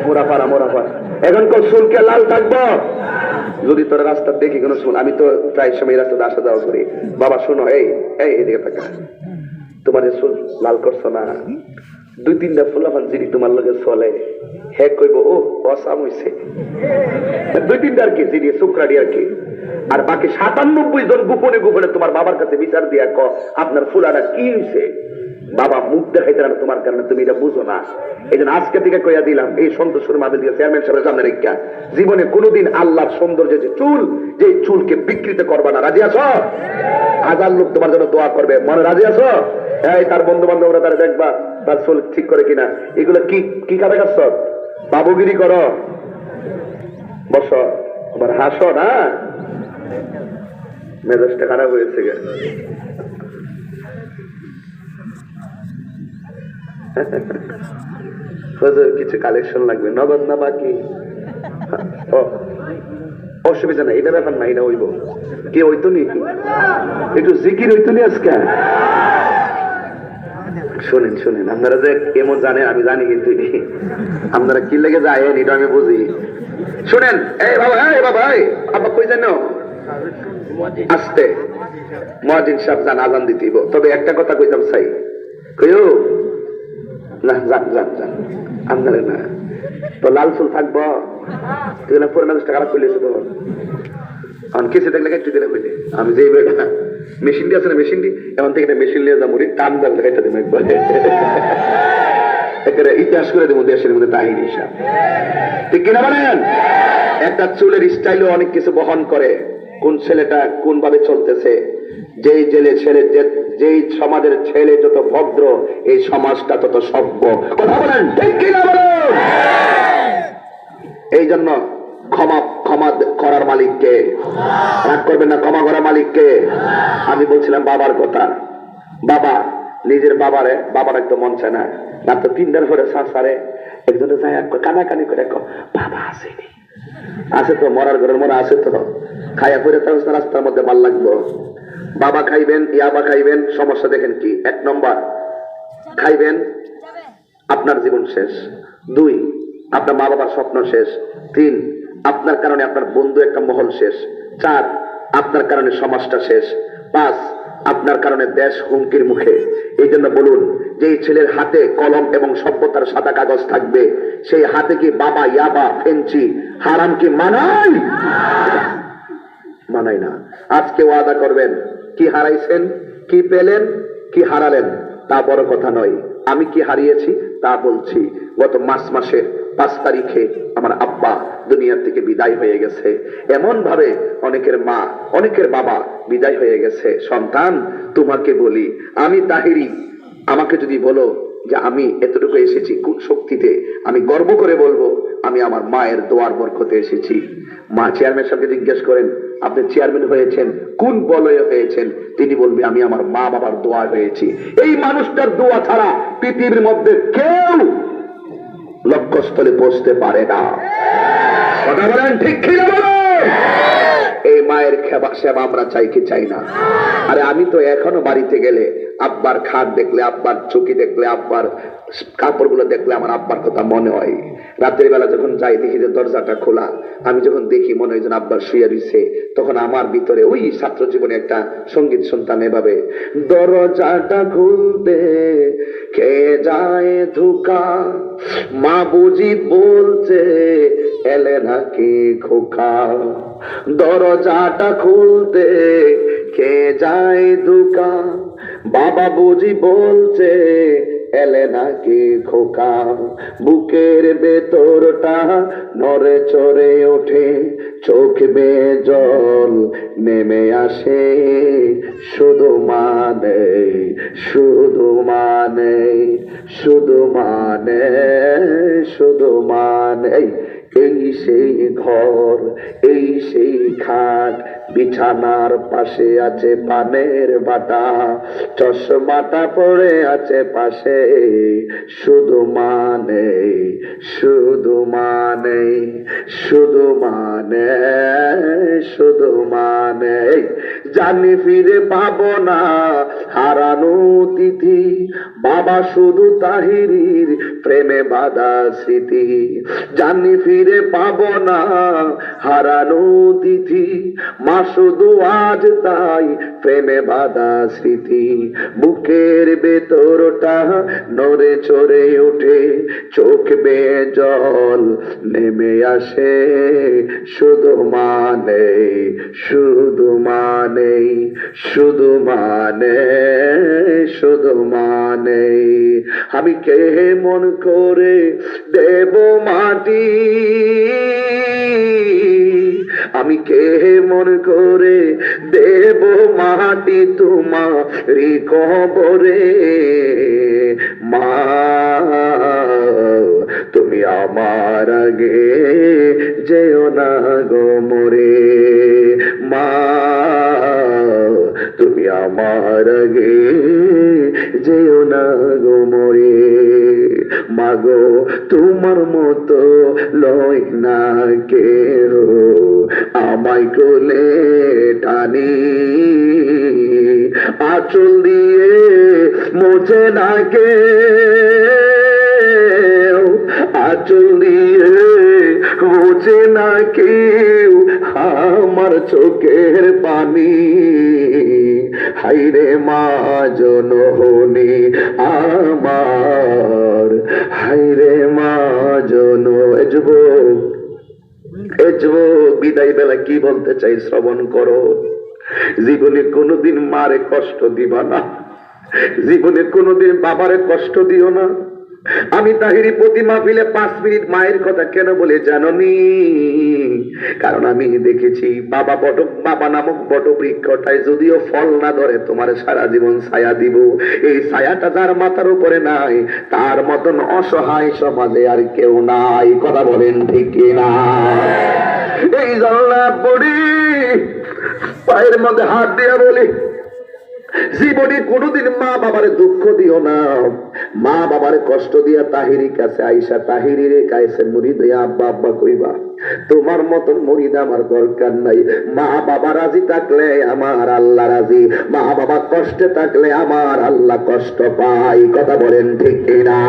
Speaker 1: মুড়া পাড়া মোড়া পাড়া। এখন কোন চুলকে লাল থাকবো? যদি তোর রাস্তা দেখি কোনো চুল, আমি তো প্রায় সময় রাস্তাতে আসা যাওয়া করি। বাবা শোনো, এই এই এদিকে থাকা, তোমার যে চুল লাল করছো না, 2-3টা ফুলাফান যিনি তোমার লগে চলে, হে কইব ও অসাম হইছে, 2-3 আর কি জিনিস শুক্রাডি আর কি। আর বাকি 97 জন গোপনে গোপনে তোমার বাবার কাছে বিচার দিয়া ক আপনার ফুলাটা কি হয়েছে। বাবা মুখ দেখাইতে না তোমার কারণে, তুমি এটা বুঝো না। এই জন্য আজকে থেকে কইয়া দিলাম, এই সন্তোষের মাঝে দিয়ে চেয়ারম্যান সাহেবের সামনে রেখা জীবনে কোনোদিন আল্লাহর সৌন্দর্য যে চুল, যে চুলকে বিকৃত করবা না। রাজি আছো? 1000 লোক তোমার জন্য দোয়া করবে, মনে রাজি আছো? এই তার বন্ধু বান্ধবরা তারা দেখবা তার চুল ঠিক করে কিনা। এগুলো কি কি কাজে কাজ, বাবুগিরি করো, বস আবার হাসো না, মেজাজটা খারাপ হয়েছে। কিছু কালেকশন লাগবে, নগদ না বাকি? অসুবিধা নাই, এটা ব্যাপার না, এটা হইব। কে হইতো নি একটু জিকির হইতো নি আজকে? শোনেন শোনেন, আপনারা যে কেমন জানেন আমি জানি, কিন্তু আপনারা কি লেগে যায় এটা আমি বুঝি। শোনেন, এই বাবা, এই বাবা, আব্বা কই জানো আসতে মুয়াজ্জিন সাহেব জান আজান দিতেইব। তবে একটা কথা কইতাম চাই, কইও না, যান যান যান, আপনারা না তো লাল চুল থাকবো, তুই না পুরো মেজাজটা খারাপ করলে শুধু এখন কেসে দেখলে একটু দিলে কইলে আমি যেই বেটা মেশিনটি আছে না, মেশিনটি এমন থেকে একটা মেশিন নিয়ে যাবো, টান দাল এটা দেবো একবারে একটা ইতিহাস করে দেবো দেশের মধ্যে তাহির হিসাব, ঠিক কিনা বলেন? একটা চুলের স্টাইলও অনেক কিছু বহন করে। কোন ছেলেটা কোন ভাবে চলতেছে, যেই জেলে ছেলে, যেই সমাজের ছেলে যত ভদ্র, এই সমাজটা তত সভ্য। কথা বলেন ঠিক কিনা বলেন? এই জন্য ক্ষমা ক্ষমা করার মালিককে, রাগ করবেন না, ক্ষমা করার মালিককে। আমি বলছিলাম বাবার কথা। বাবা নিজের বাবারে, বাবার একদম মন চায় না, রাত 3টার পরে সারে একজনে যায় কানাকানি করে, বাবা আসেনি, আছে তো মরার ঘরের মনে আছে তো, খাইয়া পরে রাস্তার মধ্যে ভাল লাগবো। বাবা খাইবেন, ইয়াবা খাইবেন, সমস্যা দেখেন কি? 1 নম্বর খাইবেন, আপনার জীবন শেষ। 2, আপনার মা বাবার স্বপ্ন শেষ। 3, আপনার কারণে আপনার বন্ধু একটা মহল শেষ। 4, আপনার কারণে সমাজটা শেষ। 5, আপনার কারণে দেশ হুমকির মুখে। এই জন্য বলুন, যেই ছেলের হাতে কলম এবং সভ্যতার সাদা কাগজ থাকবে, সেই হাতে কি বাবা, ইয়াবা, ফেঞ্চি, হারাম কি মানায়? মানায় না। আজকে ওয়াদা করবেন, কি হারাইছেন, কি পেলেন, কি হারালেন তা বড় কথা নয়। আমি কি হারিয়েছি তা বলছি। গত মার্চ মাসের 5 তারিখে আমার আব্বা দুনিয়া থেকে বিদায় হয়ে গেছে। এমন ভাবে অনেকের মা, অনেকের বাবা বিদায় হয়ে গেছে। সন্তান, তোমাকে বলি, আমি তাহিরি, আমাকে যদি বলো যে আমি এতটুকু এসেছি কোন শক্তিতে, আমি গর্ব করে বলবো আমি আমার মায়ের দোয়ার বরকতে এসেছি। মা চেয়ারম্যান সাহেবকে জিজ্ঞেস করেন, আপনি চেয়ারম্যান হয়েছেন কোন বলয়ে হয়েছেন? তিনি বলবে আমি আমার মা বাবার দোয়া হয়েছি। এই মানুষটার দোয়া ছাড়া পৃথিবীর মধ্যে কেউ লক্ষ্যস্থলে পৌঁছতে পারে না। কথা বলেন ঠিক কিনা বলেন? এই মায়ের সেবা আমরা চাই কি চাই না? আরে আমি তো এখনো বাড়িতে গেলে আব্বার খাট দেখলে, আব্বার চৌকি দেখলে, আব্বার কাপড়গুলো দেখলে আমার আব্বার কথা মনে হয়। রাতের বেলা যখন যাই দেখি যে দরজাটা খোলা, আমি যখন দেখি মনে হয় যেন আব্বার শুয়ে রয়েছে, তখন আমার ভিতরে ওই ছাত্র জীবনে একটা সঙ্গীত শুনতাম এভাবে, দরজাটা খুলতে কে যায় ধোকা, মা বুঝি বলছে এলে নাকি খোকা, দরজাটা খুলতে কে যায় ধোকা, বাবা বুঝি বলছে এলে নাকি খোকা, বুকের ভেতরটা নড়ে চড়ে ওঠে, চোখ বেয়ে জল নেমে আসে, শুধু মানে, শুধু মানে, শুধু মানে, শুধু মানে, এই সেই ঘর, এই সেই খাট, বিছানার পাশে আছে পানের বাটা, চশমাটা পড়ে আছে পাশে, শুধু মানে, শুধু মানে, শুধু মানে, শুধু মানে, জানি ফিরে পাবো না হারানো তিথি, বাবা শুধু তাহিরির প্রেমে বাঁধা স্মৃতি। জানি ফিরে পাবো না হারানো তিথি, মা শুধু আজ তাই প্রেমে বাঁধা স্মৃতি। বুকের ভেতরটা নড়ে চড়ে ওঠে, চোখ বেয়ে জল নেমে আসে, শুধু মানে শুধু মানে শুধু মানে শুধু মানে আমি কে মন করে দেব মাটি, আমি কে মন করে দেব মাটি তোমারি কবরে। মা তুমি আমার আগে যেও না গো মরে, মা তুমি আমার আগে যেও না গো মরে। মাগো তোমার মতো লয় না কেউ আমায় কোলে টানি, আঁচল দিয়ে মোছে না কেউ, আঁচল দিয়ে মোছে না কেউ আমার চোখের পানি। হাইরে মা জননী আমার, হাইরে মা জন। এ যুবক বিদায় বেলা কি বলতে চাই শ্রবণ করো। জীবনে কোনোদিন মারে কষ্ট দিবা না, জীবনে কোনোদিন বাবারে কষ্ট দিও না। আমি তাহিরি প্রতি মাহফিলে 5 মিনিট মায়ের কথা কেন বলে জানোনি? কারণ আমি দেখেছি বাবা নামক বটবৃক্ষটায় যদিও ফল না ধরে তোমার সারা জীবন ছায়া দিব, এই ছায়াটা যার মাথার উপরে নাই তার মতন অসহায় সমাজে আর কেউ নাই। কথা বলেন ঠিক কিনা? এই জন্য পড়ি পায়ের মধ্যে হাত দিয়ে বলি, জীবনে কোনোদিন মা বাবারে দুঃখ দিও না, মা বাবারে কষ্ট দিয়া তাহিরি কাছে আইসা তাহিরির কাছে মুরিদ হইয়া আব্বা আব্বা কইবা। তোমার মতন মুরিদ আমার দরকার নাই। মা বাবা রাজি থাকলে আমার আল্লাহ রাজি, মা বাবা কষ্টে থাকলে আমার আল্লাহ কষ্ট পাই। কথা বলেন ঠিক কিনা?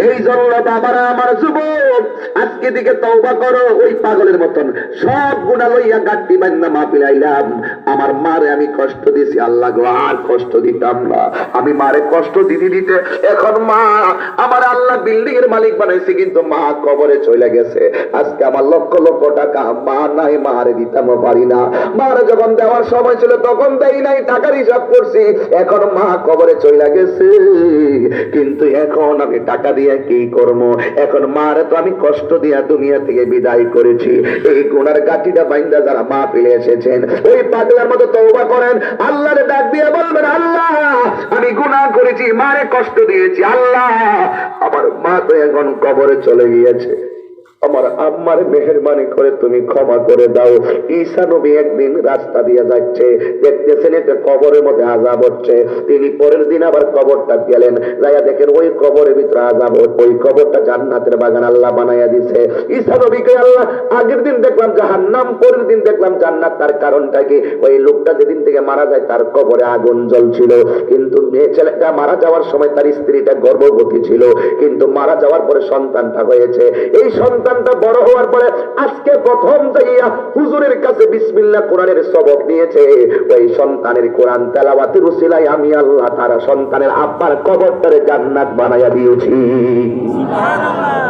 Speaker 1: এই জন্য বাবারা আমার যুবক আজকে দিকে তওবা করো। ওই পাগলের মতন সব গুনাহ লইয়া গাড়ি বান্ধা মাহফিল আইলাম, আমার মারে আমি কষ্ট দিছি, আল্লাহ গো আর কষ্ট দিতাম না। আমি মারে কষ্ট দিতে দিতে এখন মা আমার আল্লাহ বিল্ডিং এর মালিক বানাইছে, কিন্তু মা কবরে চলে গেছে। আজকে আমার লক্ষ লক্ষ টাকা মা নাই, মারে দিতাম পারি না। মারে যখন দেওয়ার সময় ছিল তখন দেই নাই, টাকার হিসাব করছি। এখন মা কবরে চলে গেছে, কিন্তু এখন আমি টাকা দিয়ে কি করব? এখন মারে তো আমি কষ্ট দিয়া দুনিয়া থেকে বিদায় করেছি। এই গুনার গাঠিটা বাইন্দা যারা মা পেলে এসেছেন ওই পাগলার মতো তওবা করেন, আল্লাহরে ডাক দিয়ে বলবেন, আল্লাহ আমি গুনাহ করেছি, মারে কষ্ট দিয়েছি, আল্লাহ আমার মা তো এখন কবরে চলে গিয়েছে, আমার আম্মার মেহেরবানি করে তুমি ক্ষমা করে দাও। ঈসা নবী একদিন রাস্তা দিয়ে যাচ্ছে, দেখতেছেন একটা কবরের মধ্যে আযাব হচ্ছে। তিনি পরের দিন আবার কবরটা গেলেন, যাইয়া দেখেন ওই কবরের ভিতরে আযাব, ওই কবরটা জান্নাতের বাগান আল্লাহ বানাইয়া দিছে। ঈসা নবীকে আল্লাহ আগের দিন দেখলাম জাহান্নাম, পরের দিন দেখলাম জান্নাত। তার কারণটা কি? ওই লোকটা যেদিন থেকে মারা যায় তার কবরে আগুন জ্বলছিল, কিন্তু মেয়ে ছেলেটা মারা যাওয়ার সময় তার স্ত্রীটা গর্ভবতী ছিল, কিন্তু মারা যাওয়ার পরে সন্তানটা হয়েছে। এই সন্তানটা বড় হওয়ার পরে আজকে প্রথম যাইয়া হুজুরের কাছে বিসমিল্লাহ কোরআনের সবক নিয়েছে। ওই সন্তানের কোরআন তেলাওয়াতের উসিলায় আমি আল্লাহ তার সন্তানের আব্বার কবরটারে জান্নাত বানাইয়া দিয়েছি। সুবহানাল্লাহ।